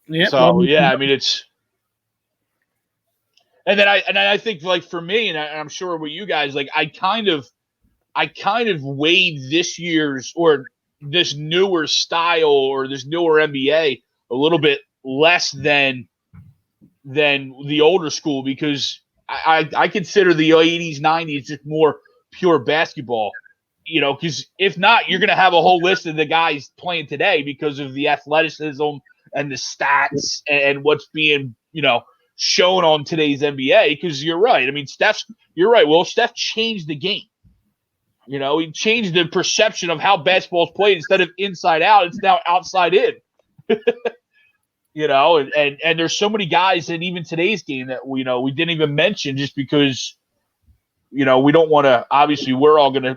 Yeah. So it's. And then I think, like, for me, and I'm sure with you guys, like, I kind of weighed this year's or this newer style or this newer NBA a little bit less than the older school, because I consider the 80s, 90s just more pure basketball, because if not, you're going to have a whole list of the guys playing today because of the athleticism and the stats and what's being, shown on today's NBA. Because you're right. You're right. Well, Steph changed the game. He changed the perception of how basketball's played. Instead of inside out, it's now outside in. And there's so many guys in even today's game that we didn't even mention, just because we don't want to. Obviously, we're all going to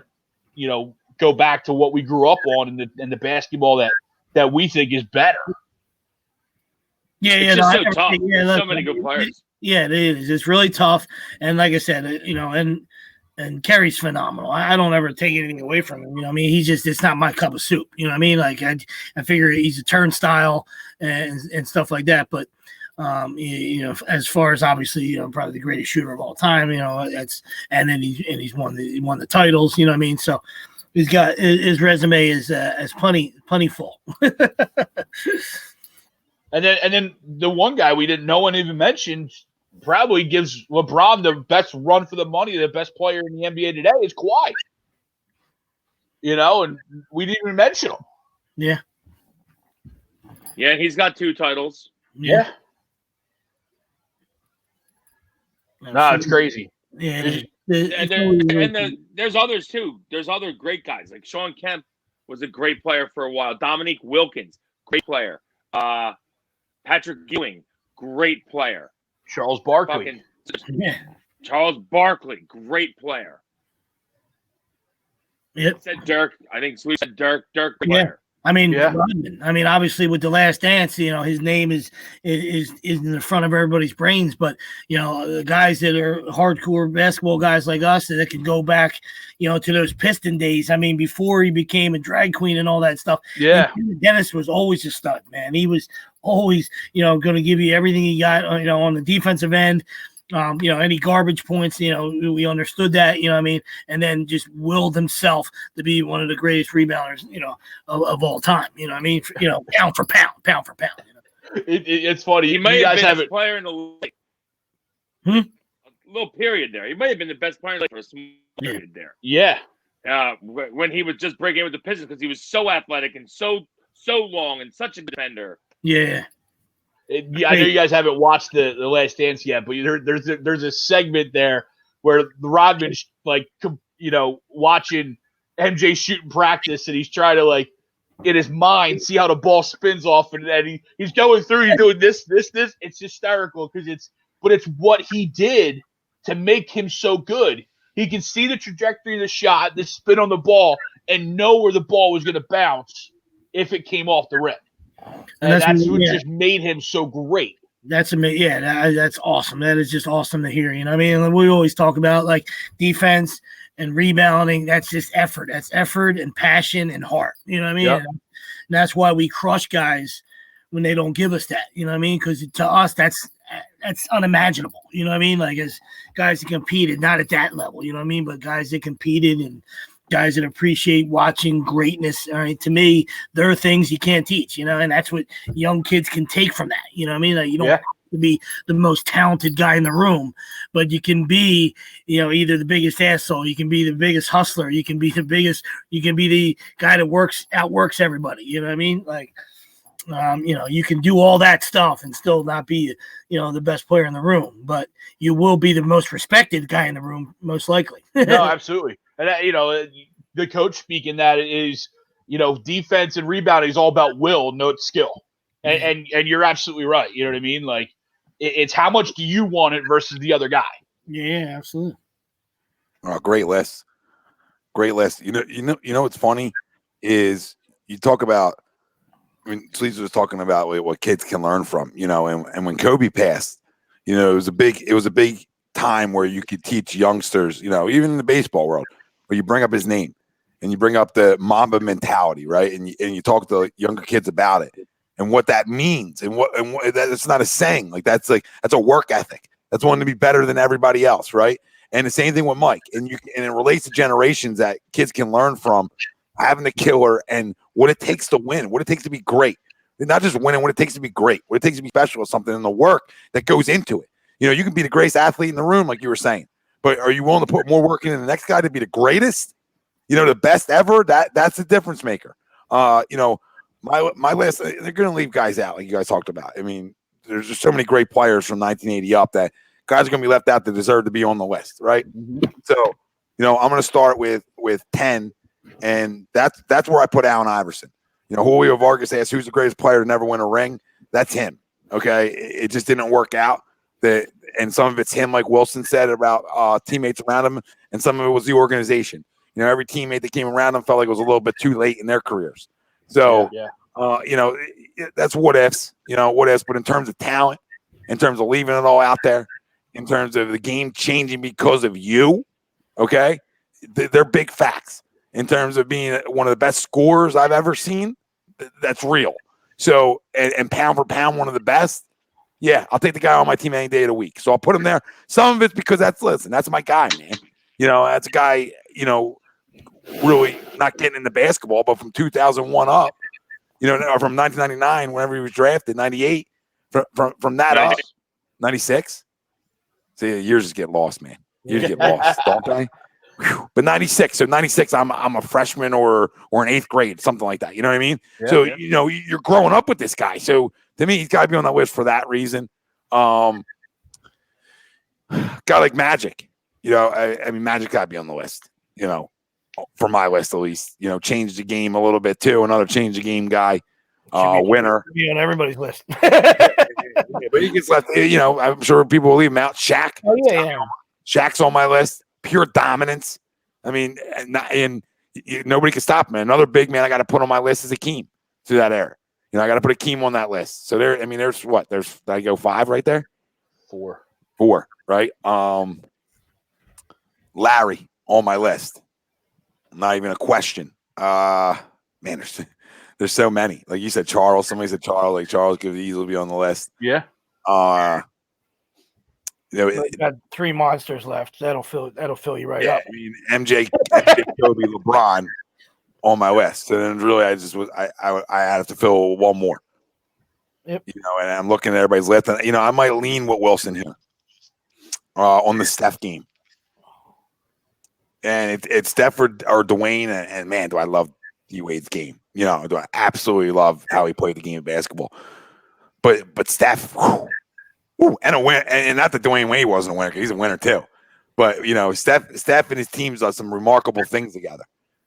go back to what we grew up on in the basketball that we think is better. It's just so tough. So many good players. Yeah, it is. It's really tough. And like I said, and Kerry's phenomenal. I don't ever take anything away from him. It's not my cup of soup. Like I figure he's a turnstile and stuff like that. But, as far as obviously, probably the greatest shooter of all time, and then he's won the titles, So he's got his resume is plenty full. And then the one guy no one even mentioned probably gives LeBron the best run for the money, the best player in the NBA today is Kawhi. And we didn't even mention him. Yeah. Yeah, he's got 2 titles. Yeah. No, it's crazy. Yeah. There's others too. There's other great guys. Like Sean Kemp was a great player for a while. Dominique Wilkins, great player. Patrick Ewing, great player. Charles Barkley. Charles Barkley, great player. Yep. Said Dirk. I think Sweet said Dirk. Dirk, great player. I mean, obviously with The Last Dance, his name is in the front of everybody's brains. But the guys that are hardcore basketball guys like us that can go back, to those Piston days. I mean, before he became a drag queen and all that stuff. Yeah, Dennis was always a stud, man. He was always, going to give you everything he got, on the defensive end. Any garbage points, we understood that, and then just willed himself to be one of the greatest rebounders, of all time. Pound for pound. It's funny. He might have been the best player in the league. A little period there. He might have been the best player in the league for a small period there. Yeah. When he was just breaking with the Pistons because he was so athletic and so long and such a defender. Yeah. I know you guys haven't watched the Last Dance yet, but there's a segment there where Rodman's watching MJ shooting practice, and he's trying to in his mind see how the ball spins off, and then he's going through, he's doing this. It's hysterical because it's what he did to make him so good. He can see the trajectory of the shot, the spin on the ball, and know where the ball was going to bounce if it came off the rim. And that's what just made him so great. That's amazing. Yeah, that's awesome. That is just awesome to hear. We always talk about defense and rebounding. That's just effort. That's effort and passion and heart. You know what I mean? Yep. And that's why we crush guys when they don't give us that. You know what I mean? Because to us, that's unimaginable. You know what I mean? As guys that competed, not at that level. You know what I mean? But guys that competed and guys that appreciate watching greatness. All right. To me, there are things you can't teach, and that's what young kids can take from that. You know what I mean? You don't have to be the most talented guy in the room, but you can be, either the biggest asshole, you can be the biggest hustler, you can be the guy that outworks everybody. You know what I mean? You can do all that stuff and still not be, the best player in the room, but you will be the most respected guy in the room, most likely. No, absolutely. And the coach speaking that is, defense and rebounding is all about will, not skill. And you're absolutely right. You know what I mean? It's how much do you want it versus the other guy. Yeah, absolutely. Oh, great list. Great list. You know what's funny is you talk about. I mean, Sleeves was talking about what kids can learn from. And when Kobe passed, it was a big time where you could teach youngsters. Even in the baseball world. Where you bring up his name and you bring up the Mamba mentality, right? And you talk to younger kids about it and what that means and what that's not a saying. That's a work ethic. That's wanting to be better than everybody else, right? And the same thing with Mike. And it relates to generations that kids can learn from having the killer and what it takes to win, what it takes to be great. Not just winning, what it takes to be great, what it takes to be special at something and the work that goes into it. You can be the greatest athlete in the room, like you were saying. But are you willing to put more work in the next guy to be the greatest? The best ever? That's the difference maker. My list, they're going to leave guys out, like you guys talked about. I mean, there's just so many great players from 1980 up that guys are going to be left out that deserve to be on the list, right? Mm-hmm. So, I'm going to start with 10, and that's where I put Allen Iverson. Julio Vargas asked who's the greatest player to never win a ring. That's him. Okay, it just didn't work out. And some of it's him, like Wilson said, about teammates around him, and some of it was the organization. Every teammate that came around him felt like it was a little bit too late in their careers. So, that's what ifs, but in terms of talent, in terms of leaving it all out there, in terms of the game changing because of you, okay, they're big facts. In terms of being one of the best scorers I've ever seen, that's real. So, and pound for pound, one of the best. Yeah, I'll take the guy on my team any day of the week. So I'll put him there. Some of it's because that's my guy, man. That's a guy, really not getting into basketball, but from 2001 up, You know, from 1999, whenever he was drafted, 98, from that up, 96. See, years just get lost, man. Years get lost, don't they? Whew. But 96, so 96, I'm a freshman or in 8th grade, something like that. You know what I mean? Yeah, So you know, you're growing up with this guy. So to me, he's got to be on that list for that reason. Guy like Magic, you know, I mean, Magic got to be on the list. You know, for my list at least. You know, change the game a little bit too. Another change the game guy, winner. Be on everybody's list. But he gets left. You know, I'm sure people will leave him out. Shaq. Oh yeah. Shaq's on my list. Pure dominance. I mean, nobody can stop him. Another big man I got to put on my list is Akeem through that era. You know, I got to put Akeem on that list. So there, I mean, there's what? Did I go 5 right there? 4, right? Larry on my list. Not even a question. Man, there's so many. Like you said, Charles. Somebody said Charles. Like Charles could easily be on the list. Yeah. You know, You got 3 monsters left. That'll fill you right up. I mean, MJ, Kobe, LeBron on my list. So then really, I have to fill one more. Yep. You know, and I'm looking at everybody's list, and you know, I might lean with Wilson here on the Steph game. And it's Steph or Dwayne, and man, do I love D-Wade's game. You know, do I absolutely love how he played the game of basketball. But Steph, and a win, and not that Dwayne Wade wasn't a winner, because he's a winner too. But you know, Steph and his teams done some remarkable things together.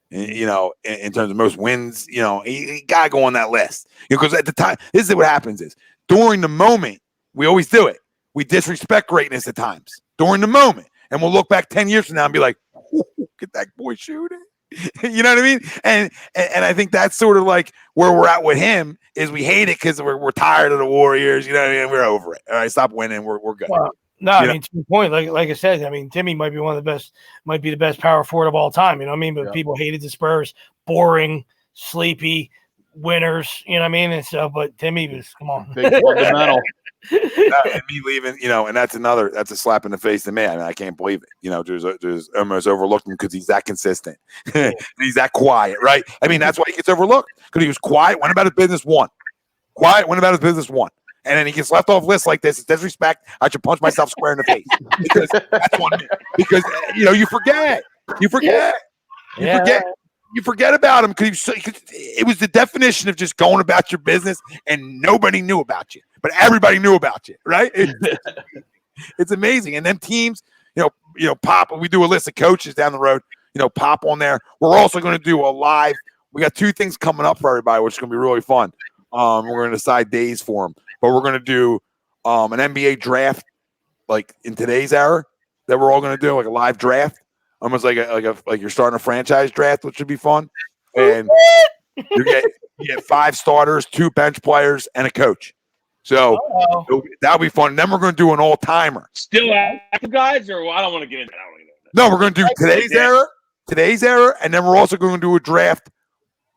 You know, in terms of most wins, you know, he got to go on that list. You know, because at the time, this is what happens: is during the moment, we always do it. We disrespect greatness at times during the moment, and we'll look back 10 years from now and be like, "Get that boy shooting." You know what I mean? And I think that's sort of like where we're at with him is we hate it because we're tired of the Warriors. You know what I mean? We're over it. All right, stop winning. We're good. Well, no, I mean, to your point, like I said, I mean, Timmy might be the best power forward of all time. You know what I mean? But people hated the Spurs, boring, sleepy, winners. You know what I mean? And so, but Timmy was, come on, big fundamental. And me leaving, you know, and that's a slap in the face to me. I mean, I can't believe it. You know, there's almost overlooked him because he's that consistent and he's that quiet, right? I mean, that's why he gets overlooked, because he was quiet, went about his business, won. Quiet, went about his business, won. And then he gets left off lists like this. It's disrespect. I should punch myself square in the face because that's one. Because you know, you forget about him because it was the definition of just going about your business and nobody knew about you, but everybody knew about you, right? It's amazing. And then teams, you know, Pop. We do a list of coaches down the road. You know, Pop on there. We're also going to do a live. We got 2 things coming up for everybody, which is going to be really fun. We're going to decide days for them. But we're going to do an NBA draft, like in today's era, that we're all going to do, like a live draft, almost like you're starting a franchise draft, which should be fun. And you get 5 starters, 2 bench players, and a coach. So that'll be fun. And then we're going to do an all timer. Still active guys, or I don't want to get into that. No, we're going to do today's era, and then we're also going to do a draft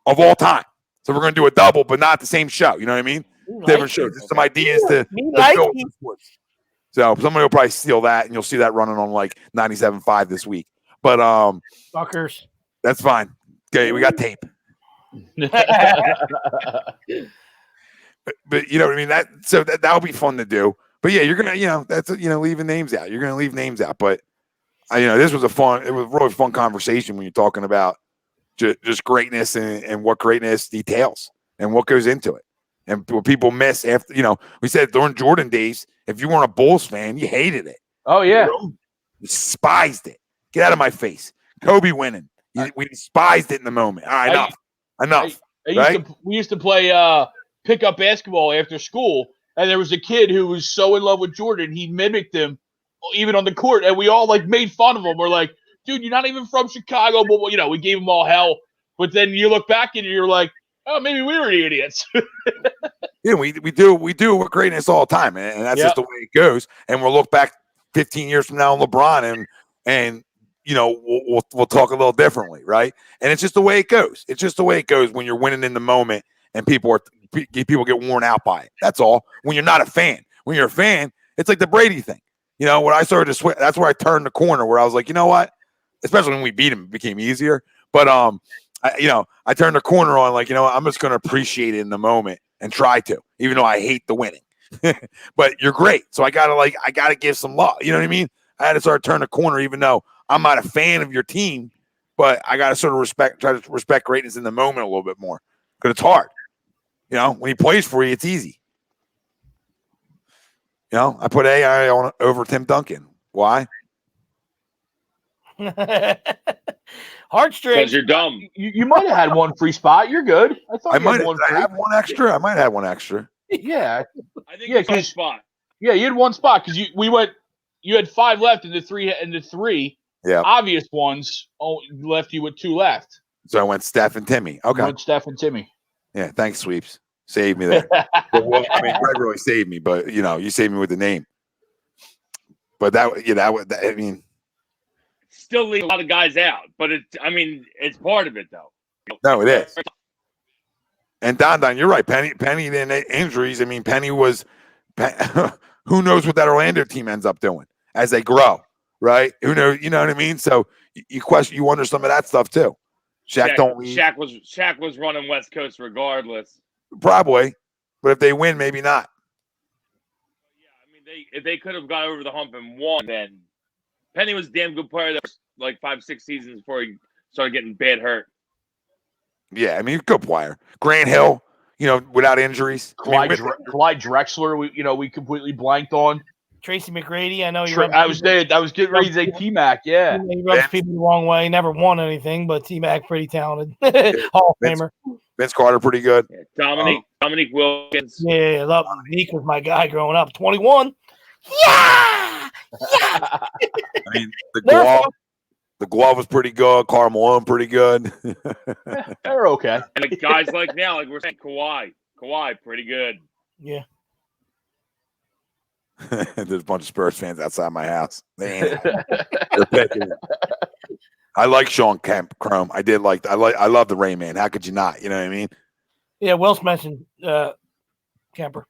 of all time. So we're going to do a double, but not the same show. You know what I mean? Different shows. Just some ideas to build sports. So somebody will probably steal that, and you'll see that running on like 97.5 this week. But fuckers, that's fine. Okay, we got tape. but you know what I mean. That'll be fun to do. But yeah, you're gonna, you know, that's, you know, leaving names out. You're gonna leave names out. But you know, this was a really fun conversation when you're talking about just greatness and what greatness details and what goes into it. And what people miss after, you know, we said during Jordan days, if you weren't a Bulls fan, you hated it. Oh, yeah. You despised it. Get out of my face. Kobe winning. We despised it in the moment. All right, enough. We used to play pickup basketball after school, and there was a kid who was so in love with Jordan, he mimicked him even on the court, and we all like made fun of him. We're like, dude, you're not even from Chicago, but you know, we gave him all hell. But then you look back and you're like, oh, maybe we were the idiots. Yeah, we do with greatness all the time, and that's just the way it goes. And we'll look back 15 years from now on LeBron, and you know, we'll talk a little differently, right? And it's just the way it goes. It's just the way it goes when you're winning in the moment, and people get worn out by it. That's all. When you're not a fan, when you're a fan, it's like the Brady thing. You know, when I started to switch, that's where I turned the corner. Where I was like, you know what? Especially when we beat him, it became easier. But I turned the corner on, like, I'm just going to appreciate it in the moment and try to, even though I hate the winning. But you're great. So I gotta give some love. You know what I mean? I had to sort of turn the corner, even though I'm not a fan of your team, but I got to sort of try to respect greatness in the moment a little bit more because it's hard. When he plays for you, it's easy. I put AI on over Tim Duncan. Why? Heartstrings. Because you're dumb. You might have had one free spot. You're good. I thought I you might had one have free. had one extra. I might have one extra. Yeah, I think Yeah, it's one 'cause- spot. yeah. You had one spot because you had 5 left, and the three Yeah. obvious ones left you with 2 left. So I went Steph and Timmy. Okay. You went Steph and Timmy. Yeah. Thanks, Sweeps. Saved me there. Well, I mean, Greg really saved me, but you saved me with the name. But I mean, Still leave a lot of guys out, but it's part of it though. no, it is. And Don, you're right. Penny and injuries. I mean, Penny was. Who knows what that Orlando team ends up doing as they grow, right? Who knows? You know what I mean? So you wonder some of that stuff too. Shaq don't leave. Shaq was running West Coast regardless. Probably, but if they win, maybe not. Yeah, if they could have got over the hump and won, then Penny was a damn good player. That was like 5-6 seasons before he started getting bad hurt. Yeah, I mean, good player. Grant Hill, without injuries. Clyde Drexler, we completely blanked on. Tracy McGrady, I know I was getting ready to say T-Mac, yeah. He rubs people the wrong way. Never won anything, but T-Mac pretty talented. Hall of Famer. Vince Carter, pretty good. Yeah, Dominique Wilkins. Yeah, I love Nick was my guy growing up. 21. Yeah! I mean, the glove was pretty good. Karl Malone, pretty good. They're okay. And like guys like now, like we're saying Kawhi, pretty good. Yeah. There's a bunch of Spurs fans outside my house. They're picking it. I like Sean Chrome. I love the Rain Man. How could you not? You know what I mean? Yeah, Will's mentioned Kemper.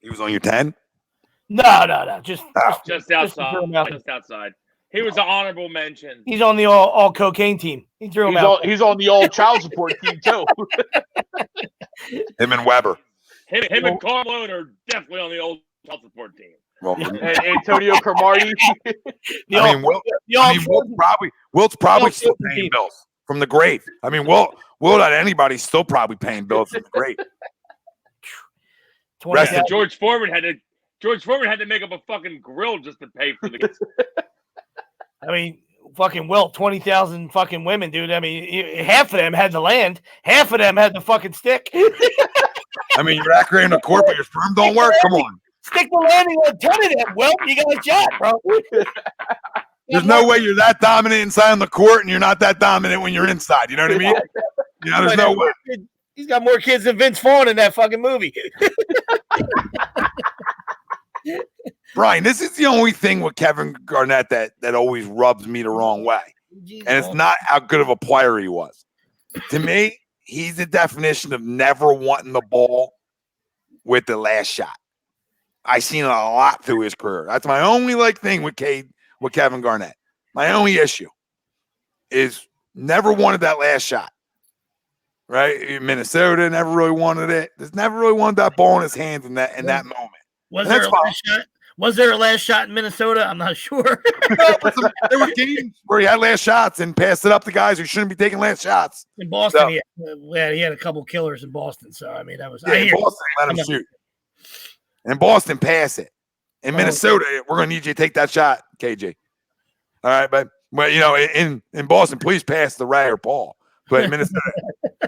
He was on your 10? No. Just outside. He was an honorable mention. He's on the all cocaine team. He threw him out. He's on the old child support team too. Him and Weber. Him and Karl Malone are definitely on the old child support team. Well, and Antonio Cromartie. Wilt's probably still paying bills from the grave. I mean, Wilt not anybody's still probably paying bills from the grave. George Foreman had to make up a fucking grill just to pay for the. I mean, fucking Wilt, 20,000 fucking women, dude. I mean, half of them had the land, half of them had the fucking stick. I mean, you're accurate in the court, but your sperm don't work. Come on. Stick the landing on 10 of them, Wilt. You got a shot, bro. There's no way you're that dominant inside on the court and you're not that dominant when you're inside. You know what I mean? There's no way. He's got more kids than Vince Vaughn in that fucking movie. Brian, this is the only thing with Kevin Garnett that always rubs me the wrong way. And it's not how good of a player he was. To me, he's the definition of never wanting the ball with the last shot. I've seen it a lot through his career. That's my only thing with Kevin Garnett. My only issue is never wanted that last shot. Right? Minnesota never really wanted it. Just never really wanted that ball in his hands in that moment. Was there a last shot in Minnesota? I'm not sure. There were games where he had last shots and passed it up to guys who shouldn't be taking last shots. In Boston, he had a couple killers in Boston. So, I mean, that was... in Boston, let him shoot. In Boston, pass it. In Minnesota, we're going to need you to take that shot, KG. All right, but in Boston, please pass the Ray or Paul. But in Minnesota,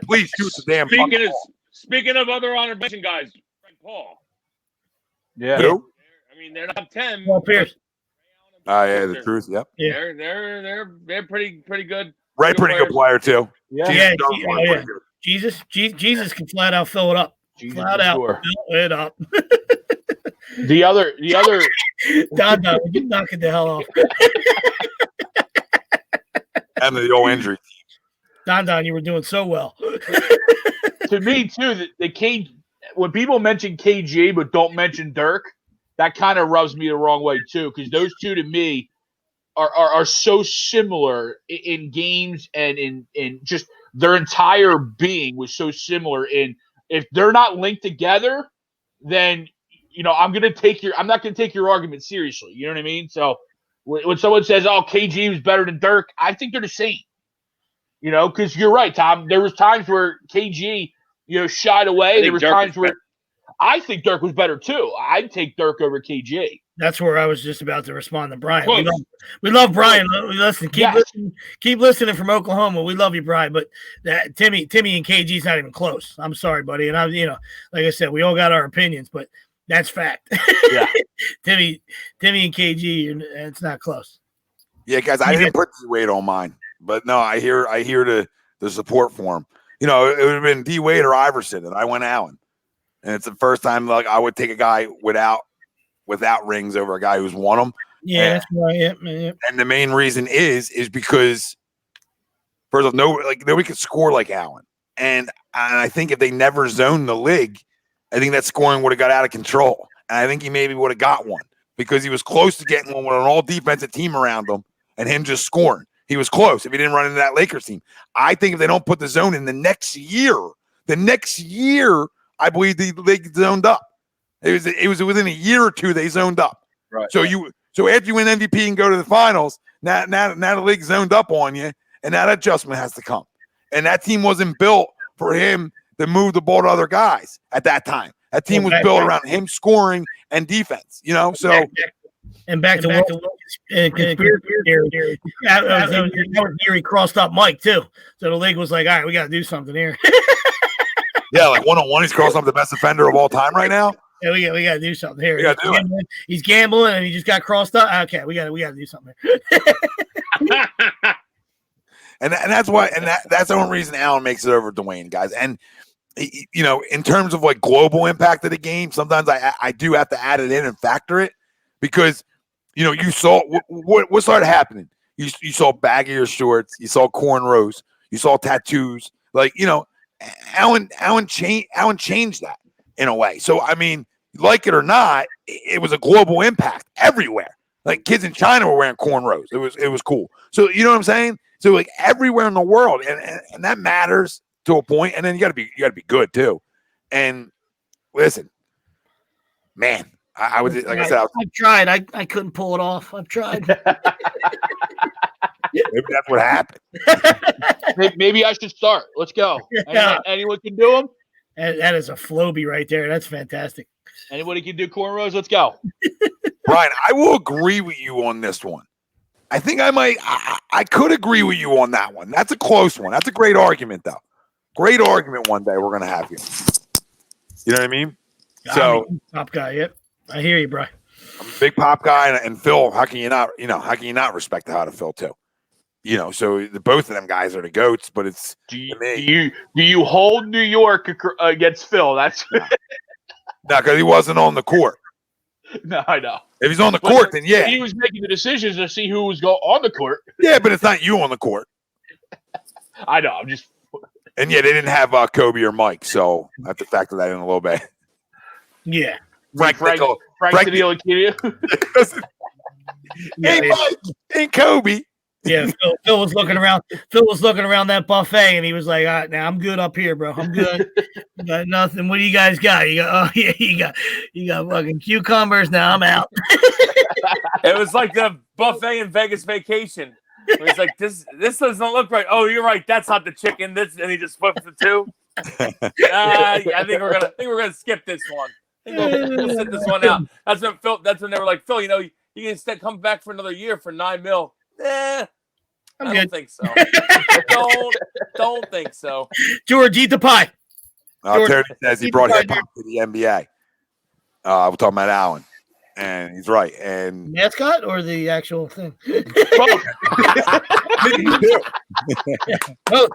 please shoot the damn ball. Speaking of other honorable mention guys, Frank Paul. Yeah. Who? I mean, they're not 10. Paul Pierce. Yeah, the truth. Yep. Yeah. They're pretty good. Ray, pretty good player too. Yeah. Jesus can flat out fill it up. Flat out fill it up. The other Don, would you knock it the hell off? And the old injury. Don, you were doing so well. To me too, when people mention KG but don't mention Dirk, that kind of rubs me the wrong way too, because those two to me are so similar in games and in just their entire being was so similar. In if they're not linked together, then I'm not going to take your argument seriously. You know what I mean? So when someone says, "Oh, KG was better than Dirk," I think they're the same. Because you're right, Tom. There was times where KG, shied away. There was times where I think Dirk was better too. I'd take Dirk over KG. That's where I was just about to respond to Brian. We love Brian. Listen, keep listening from Oklahoma. We love you, Brian. But that Timmy and KG's not even close. I'm sorry, buddy. And like I said, we all got our opinions, but that's fact. Yeah. Timmy and KG, it's not close. Yeah, guys, I didn't put the weight on mine, but no, I hear the support for him. It would have been D Wade or Iverson, and I went Allen. And it's the first time like I would take a guy without rings over a guy who's won them. Yeah, that's right. Yeah. And the main reason is because first off, nobody could score like Allen. And I think if they never zoned the league, I think that scoring would have got out of control. And I think he maybe would have got one because he was close to getting one with an all defensive team around him and him just scoring. He was close if he didn't run into that Lakers team. I think if they don't put the zone in the next year, I believe the league zoned up. It was within a year or two they zoned up. Right. So after you win MVP and go to the finals, now the league zoned up on you, and now that adjustment has to come. And that team wasn't built for him to move the ball to other guys at that time. That team was built around him scoring and defense. So. And back to Gary crossed up Mike too. So the league was like, all right, we got to do something here. Yeah, like one-on-one, he's crossing up the best defender of all time right now. Yeah, we got to do something here. He's gambling and he just got crossed up. Okay, we got to do something. and that's why, and that's the only reason Allen makes it over Dwayne, guys. And in terms of like global impact of the game, sometimes I do have to add it in and factor it because you saw what started happening. You saw baggier shorts, you saw cornrows, you saw tattoos. Allen changed that in a way. So I mean, like it or not, it was a global impact everywhere. Like kids in China were wearing cornrows. It was cool. So you know what I'm saying? So like everywhere in the world, and that matters to a point. And then you gotta be good too. And listen, man, I was like I said, I've tried. I couldn't pull it off. I've tried. Maybe that's what happened. Maybe I should start. Let's go. Anyone can do them? That is a Floby right there. That's fantastic. Anybody can do cornrows? Let's go. Brian, I will agree with you on this one. I think I could agree with you on that one. That's a close one. That's a great argument, though. Great argument one day we're going to have here. You know what I mean? So, Pop guy, yep. I hear you, bro. I'm a big Pop guy, and Phil, how can you not respect the hot of Phil, too? So both of them guys are the GOATs, but it's do you hold New York against Phil? That's no, because he wasn't on the court. No, I know. If he's on the court, then yeah, he was making the decisions to see who was on the court. Yeah, but it's not you on the court. I know. I'm just. And yeah, they didn't have Kobe or Mike, so I have to factor that in a little bit. Yeah, Frank ain't Kobe. Yeah, Phil was looking around. Phil was looking around that buffet, and he was like, "All right, now I'm good up here, bro. I'm good. Got nothing. What do you guys got? You got fucking cucumbers. Now I'm out." It was like the buffet in Vegas Vacation. It was like this doesn't look right. Oh, you're right. That's not the chicken. This, and he just flips the two. I think we're gonna skip this one. I think we'll sit this one out. That's when they were like, Phil, you can come back for another year for $9 million. I don't think so. don't think so. George, eat the pie. Terry says he brought hip hop to the NBA. We're talking about Allen, and he's right. And mascot or the actual thing? Both.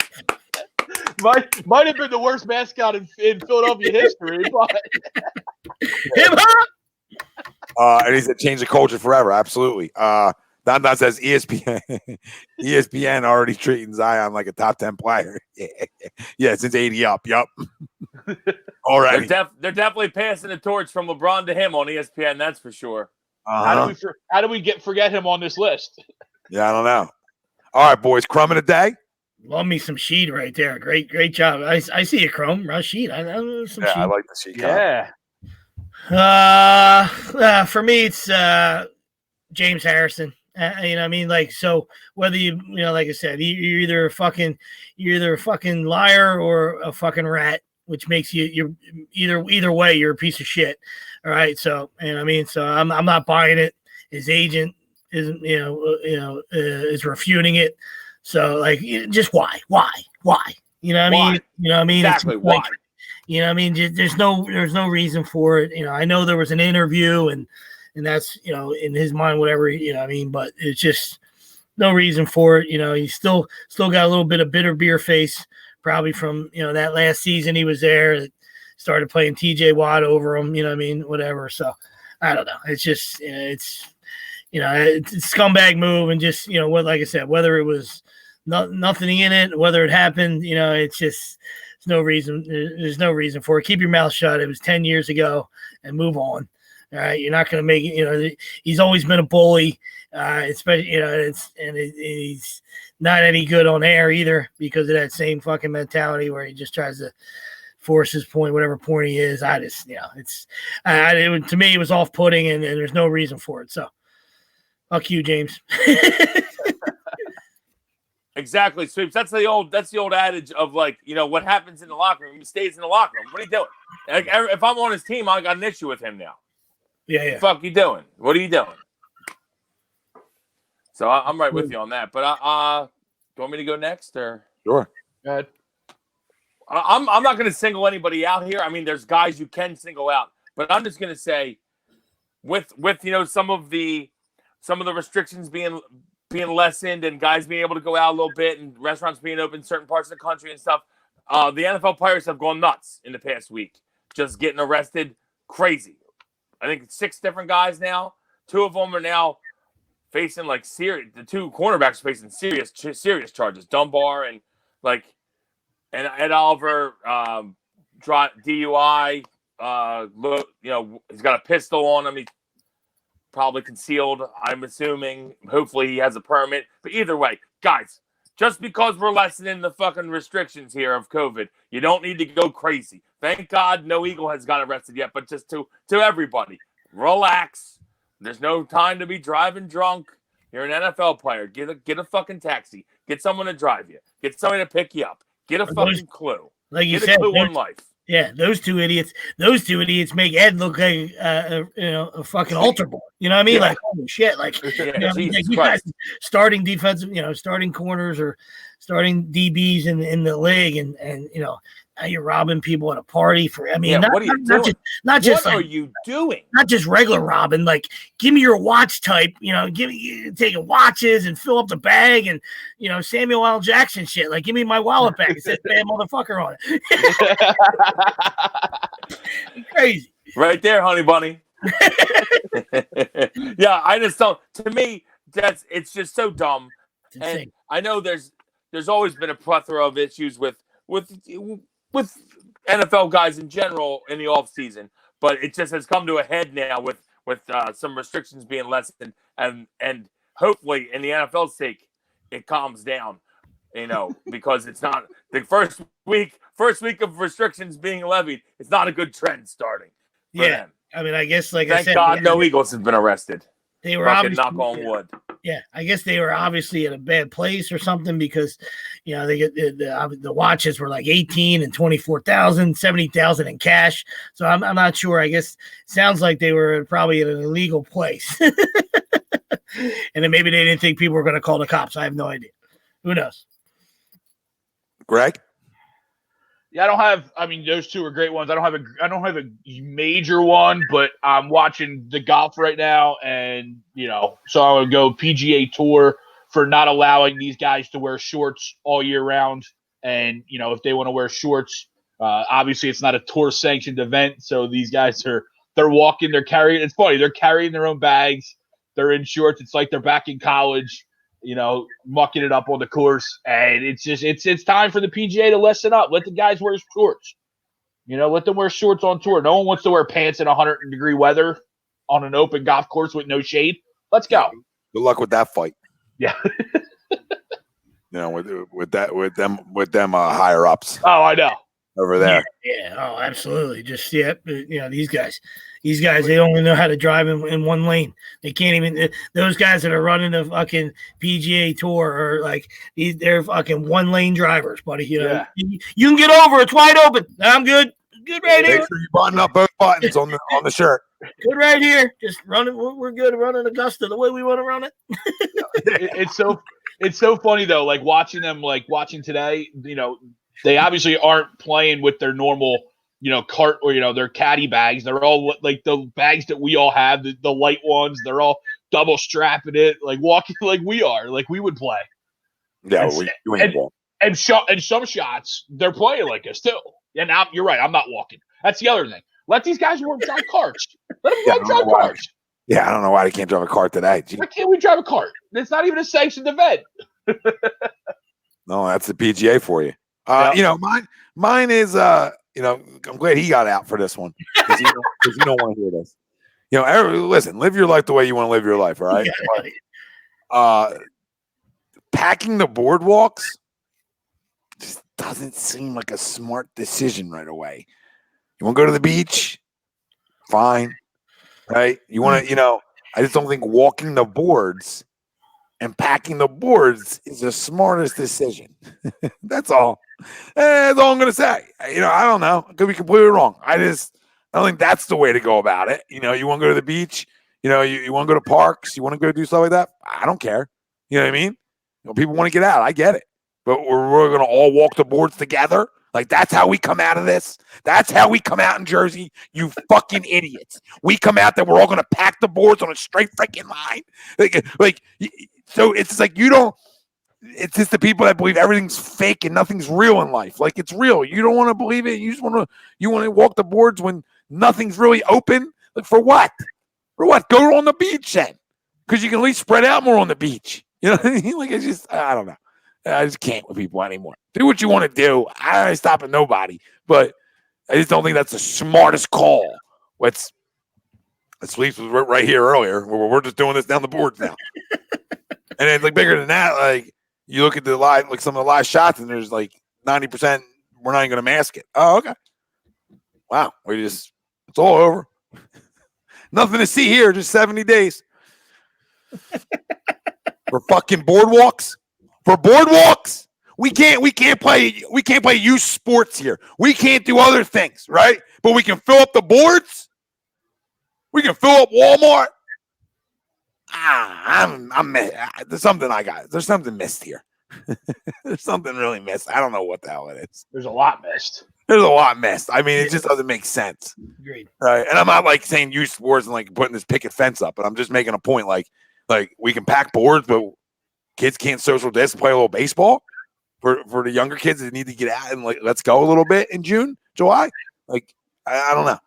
Might have been the worst mascot in Philadelphia history, but hip hop. And he said change the culture forever. Absolutely. Don says ESPN already treating Zion like a top 10 player. Yeah, since 80 up. Yup. All right. They're definitely passing the torch from LeBron to him on ESPN. That's for sure. How do we forget him on this list? Yeah, I don't know. All right, boys. Crumb of the day. Love me some Sheed right there. Great job. I see a Chrome. Sheed. I know some Yeah, I Sheed. like the sheet. Yeah. For me, it's James Harrison. You know what I mean? Like, so whether like I said, you're either a fucking liar or a fucking rat, which makes you're either way, you're a piece of shit. All right. So, and I mean, so I'm not buying it. His agent is, is refuting it. So like, just why? You know what I mean? Why? You know what I mean? Exactly. It's Why? like, you know what I mean? There's no reason for it. I know there was an interview and that's, in his mind, whatever, I mean, but it's just no reason for it. He's still got a little bit of bitter beer face, probably from, that last season he was there, started playing TJ Watt over him, you know what I mean? Whatever. So I don't know. It's just, it's a scumbag move. And just, like I said, whether it was nothing in it, whether it happened, it's just, there's no reason. There's no reason for it. Keep your mouth shut. It was 10 years ago and move on. All right, you're not going to make it. He's always been a bully, especially he's not any good on air either because of that same fucking mentality where he just tries to force his point, whatever point he is. I just, to me, it was off-putting, and there's no reason for it. So, fuck you, James. Exactly, Sweeps. That's the old adage of like, what happens in the locker room stays in the locker room. What are you doing? Like, if I'm on his team, I got an issue with him now. Yeah. What the fuck you doing? What are you doing? So I'm right with you on that. But do you want me to go next or? Sure. Go ahead. I'm not going to single anybody out here. I mean, there's guys you can single out, but I'm just going to say, with some of the restrictions being lessened and guys being able to go out a little bit and restaurants being open in certain parts of the country and stuff, the NFL players have gone nuts in the past week, just getting arrested, crazy. I think it's 6 different guys now. 2 of them are now facing the 2 cornerbacks are facing serious charges. Dunbar and Ed Oliver, DUI. He's got a pistol on him. He's probably concealed, I'm assuming. Hopefully he has a permit. But either way, guys, just because we're lessening the fucking restrictions here of COVID, you don't need to go crazy. Thank God no Eagle has got arrested yet, but just to everybody, relax. There's no time to be driving drunk. You're an NFL player. Get a fucking taxi. Get someone to drive you. Get somebody to pick you up. Get a fucking clue. Like you Get said, a clue on life. Yeah, those two idiots make Ed look like a fucking altar boy. You know what I mean? Yeah. Like, holy shit! Like, Jesus you Christ. guys starting defensive, starting corners or starting DBs in the league, and now you're robbing people at a party for. I mean, what are you doing? Not just what are you doing? Not just regular robbing. Like, give me your watch type. Taking watches and fill up the bag and Samuel L. Jackson shit. Like, give me my wallet back. It says bad motherfucker on it. Crazy. Right there, honey bunny. Yeah, I just don't. To me, it's just so dumb. And I know there's always been a plethora of issues with NFL guys in general in the off season, but it just has come to a head now with some restrictions being lessened, and hopefully, in the NFL's sake, it calms down. Because it's not the first week of restrictions being levied. It's not a good trend starting. Yeah, them. I mean, I guess I Thank said, God no Eagles has been arrested. They were Fucking obviously, knock on wood. Yeah, I guess they were obviously in a bad place or something because, they get the watches were like 18 and 24,000, 70,000 in cash. So I'm not sure. I guess sounds like they were probably in an illegal place, and then maybe they didn't think people were going to call the cops. I have no idea. Who knows? Greg? Yeah, those 2 are great ones. I don't have a major one, but I'm watching the golf right now, and so I'm gonna go PGA Tour for not allowing these guys to wear shorts all year round. And if they want to wear shorts, obviously it's not a tour sanctioned event, so these guys they're walking, they're carrying. It's funny, they're carrying their own bags, they're in shorts. It's like they're back in college. Mucking it up on the course, and it's time for the PGA to lessen up. Let the guys wear shorts. Let them wear shorts on tour. No one wants to wear pants in 100-degree weather on an open golf course with no shade. Let's go. Good luck with that fight. Yeah. With them higher ups Oh, I know. over there. Yeah. Oh, absolutely. Just these guys, they only know how to drive in one lane. They can't even. Those guys that are running the fucking PGA Tour are like they're fucking one lane drivers, buddy. You can get over. It's wide open. I'm good. Good right here. Make sure you button up both buttons on the shirt. Good right here. Just running. We're good at running Augusta the way we want to run it. It's so funny though. Like watching today. They obviously aren't playing with their normal, cart or their caddy bags. They're all like the bags that we all have, the light ones. They're all double strapping it, like walking like we are, like we would play. Yeah, and some shots they're playing like us too. And now you're right. I'm not walking. That's the other thing. Let these guys drive carts. Let them drive carts. Yeah, I don't know why they can't drive a cart today. Why can't we drive a cart? It's not even a sanctioned event. No, that's the PGA for you. Mine is I'm glad he got out for this one because you don't want to hear this. Listen, live your life the way you want to live your life, all right? Yeah. Packing the boardwalks just doesn't seem like a smart decision right away. You want to go to the beach? Fine. Right? You want to, I just don't think walking the boards and packing the boards is the smartest decision. That's all. That's all I'm going to say. I don't know. I could be completely wrong. I don't think that's the way to go about it. You want to go to the beach. You want to go to parks. You want to go do stuff like that. I don't care. You know what I mean? People want to get out. I get it. But we're going to all walk the boards together. Like, that's how we come out of this. That's how we come out in Jersey, you fucking idiots. We come out that we're all going to pack the boards on a straight freaking line. So it's like it's just the people that believe everything's fake and nothing's real in life. Like, it's real. You don't want to believe it. You want to walk the boards when nothing's really open. Like, for what? For what? Go on the beach then. Because you can at least spread out more on the beach. You know what I mean? Like, I don't know. I just can't with people anymore. Do what you want to do. I ain't stopping nobody. But I just don't think that's the smartest call. Let's Sleeps was right here earlier. We're just doing this down the boards now. And it's like bigger than that. Like, you look at the live, like some of the live shots, and there's like 90%. We're not even going to mask it. Oh, okay. Wow. It's all over. Nothing to see here. Just 70 days. For fucking boardwalks. For boardwalks. We can't play youth sports here. We can't do other things, right? But we can fill up the boards. We can fill up Walmart. There's something I got. There's something missed here. There's something really missed. I don't know what the hell it is. There's a lot missed. There's a lot missed. I mean, it just doesn't make sense. Agreed. Right. And I'm not like saying youth sports and like putting this picket fence up, but I'm just making a point. Like we can pack boards, but kids can't social distance, play a little baseball for the younger kids that need to get out and like, let's go a little bit in June, July. Like, I don't know.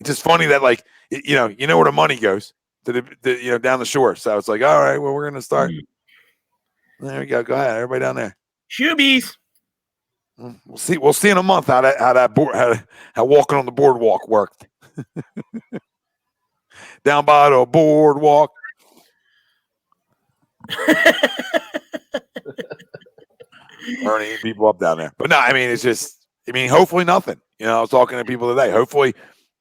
It's just funny that like, you know where the money goes to the down the shore. So it's like, all right, well, we're going to start. There we go. Go ahead. Everybody down there. Shoobies. We'll see in a month how walking on the boardwalk worked. Down by the boardwalk. Burning people up down there. But no, I mean, it's just, hopefully nothing. I was talking to people today. Hopefully,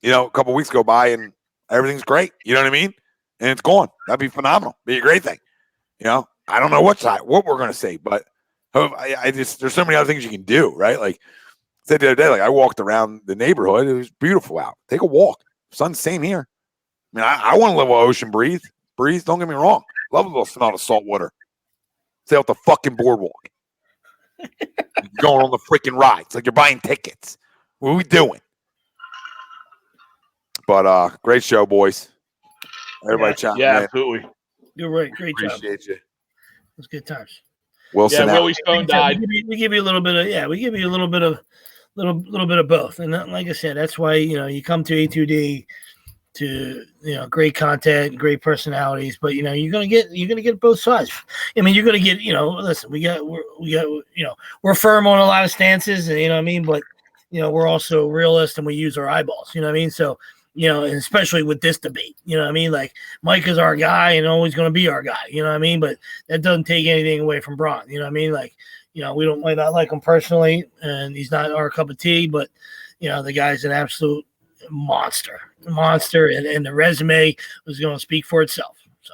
a couple weeks go by and everything's great. You know what I mean? And it's gone. That'd be phenomenal. Be a great thing. I don't know what we're going to say, but there's so many other things you can do, right? Like I said the other day, like I walked around the neighborhood. It was beautiful out. Take a walk. Sun's same here. I want to live with ocean breeze. Don't get me wrong. Love a little smell of salt water. Stay off the fucking boardwalk. Going on the freaking rides like you're buying tickets. What are we doing? But great show, boys. Everybody chatting. Yeah, absolutely. You're right. Great job. Appreciate you. It was good times. Wilson. Yeah, Willie Stone died. We give you a little bit of both. And like I said, that's why you come to A2D to great content, great personalities, but you're gonna get both sides. You're gonna get listen, we're firm on a lot of stances, and but we're also realists and we use our eyeballs. So you know, and especially with this debate. You know what I mean? Like, Mike is our guy and always going to be our guy. You know what I mean? But that doesn't take anything away from Braun. You know what I mean? Like, you know, we might not like him personally, and he's not our cup of tea, but, you know, the guy's an absolute monster, and the resume was going to speak for itself. So,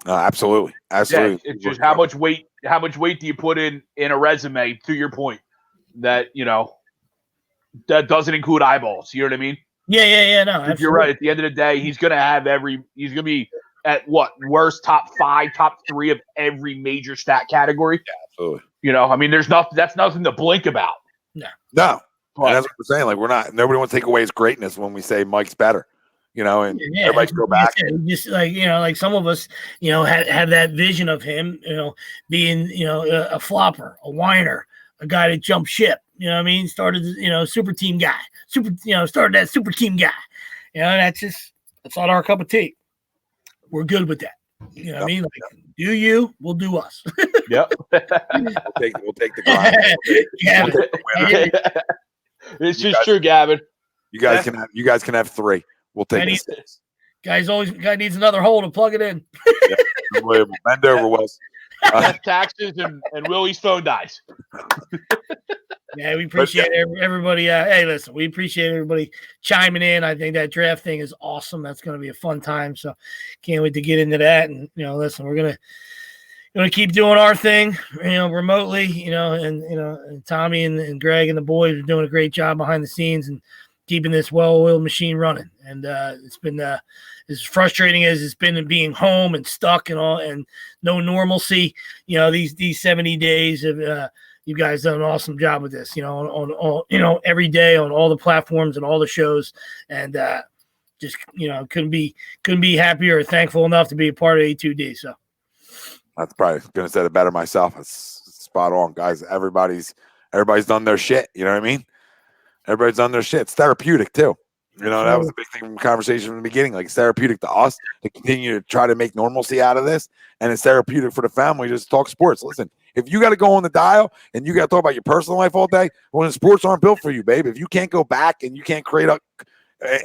Absolutely. Yeah, it's just how much weight do you put in a resume, to your point, that, you know, that doesn't include eyeballs. You know what I mean? Yeah. No, if you're right. At the end of the day, he's going to be at worst top 5, top 3 of every major stat category. Yeah, absolutely. You know, I mean, that's nothing to blink about. No. But, and that's what we're saying. Like, nobody wants to take away his greatness when we say Mike's better, you know, and everybody go back. Just like, you know, like some of us, you know, have that vision of him, you know, being, you know, a flopper, a whiner, a guy that jumped ship. You know what I mean? Started, you know, super team guy. Started that super team guy. You know, that's not our cup of tea. We're good with that. You know what I mean? Like, do you, we'll do us. Yep. we'll take the grind. It's just true, Gavin. You guys can have 3. We'll take it. Guy needs another hole to plug it in. Unbelievable. Bend over, Wells. Taxes and Willie's phone dies. Yeah, we appreciate everybody. Hey, listen, we appreciate everybody chiming in. I think that draft thing is awesome. That's going to be a fun time. So can't wait to get into that. And, you know, listen, we're going to keep doing our thing, you know, remotely, you know, and Tommy and Greg and the boys are doing a great job behind the scenes and keeping this well-oiled machine running. And it's been as frustrating as it's been in being home and stuck and all, and no normalcy. You know, these 70 days of you guys done an awesome job with this. You know, on all, you know, every day on all the platforms and all the shows, and just, you know, couldn't be happier or thankful enough to be a part of A2D. So that's probably going to say it better myself. It's spot on, guys. Everybody's done their shit. You know what I mean? Everybody's done their shit. It's therapeutic too. You know, that was a big thing from the conversation from the beginning. Like, it's therapeutic to us to continue to try to make normalcy out of this. And it's therapeutic for the family to just talk sports. Listen, if you got to go on the dial and you got to talk about your personal life all day, well, then sports aren't built for you, babe. If you can't go back and you can't create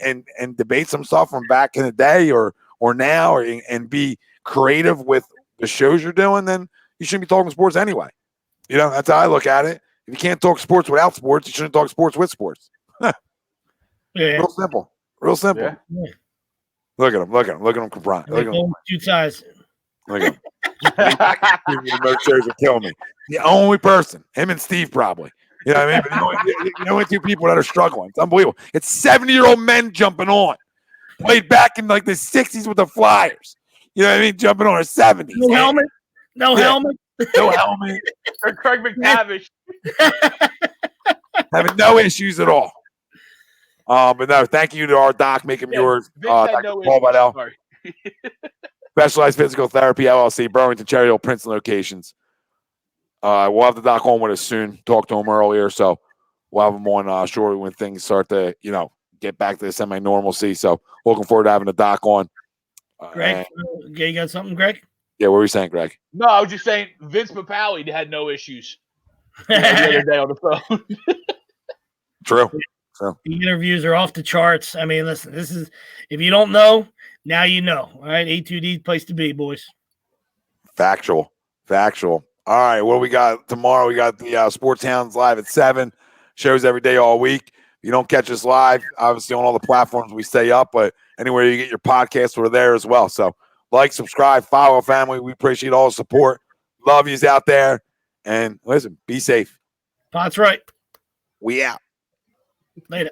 and debate some stuff from back in the day or now and be creative with the shows you're doing, then you shouldn't be talking sports anyway. You know, that's how I look at it. If you can't talk sports without sports, you shouldn't talk sports with sports. Yeah. Real simple. Yeah. Look at him. Look at him. Look at him. Two sides. Look at him. No shares are killing me. The only person, him and Steve probably. You know what I mean? The only 2 people that are struggling. It's unbelievable. It's 70-year-old men jumping on. Played back in like the 60s with the Flyers. You know what I mean? Jumping on a 70s. No helmet. No helmet. No helmet. Or Craig McTavish. Having no issues at all. But no, thank you to our doc making yours. Dr. Paul Vidal. Specialized Physical Therapy, LLC, Burlington, Cherry Hill, Princeton locations. We'll have the doc on with us soon. Talked to him earlier, so we'll have him on shortly when things start to, you know, get back to the semi-normalcy. So looking forward to having the doc on. Greg, you got something, Greg? Yeah, what were you saying, Greg? No, I was just saying Vince Papali had no issues the other day on the phone. True. So the interviews are off the charts. I mean, listen, this is, if you don't know, now you know. All right, A2D place to be, boys. Factual. All right, what we got tomorrow? We got the Sports Hounds live at 7. Shows every day all week. If you don't catch us live, obviously on all the platforms we stay up, but anywhere you get your podcasts, we're there as well. So like, subscribe, follow, family. We appreciate all the support. Love yous out there. And listen, be safe. That's right. We out. Later.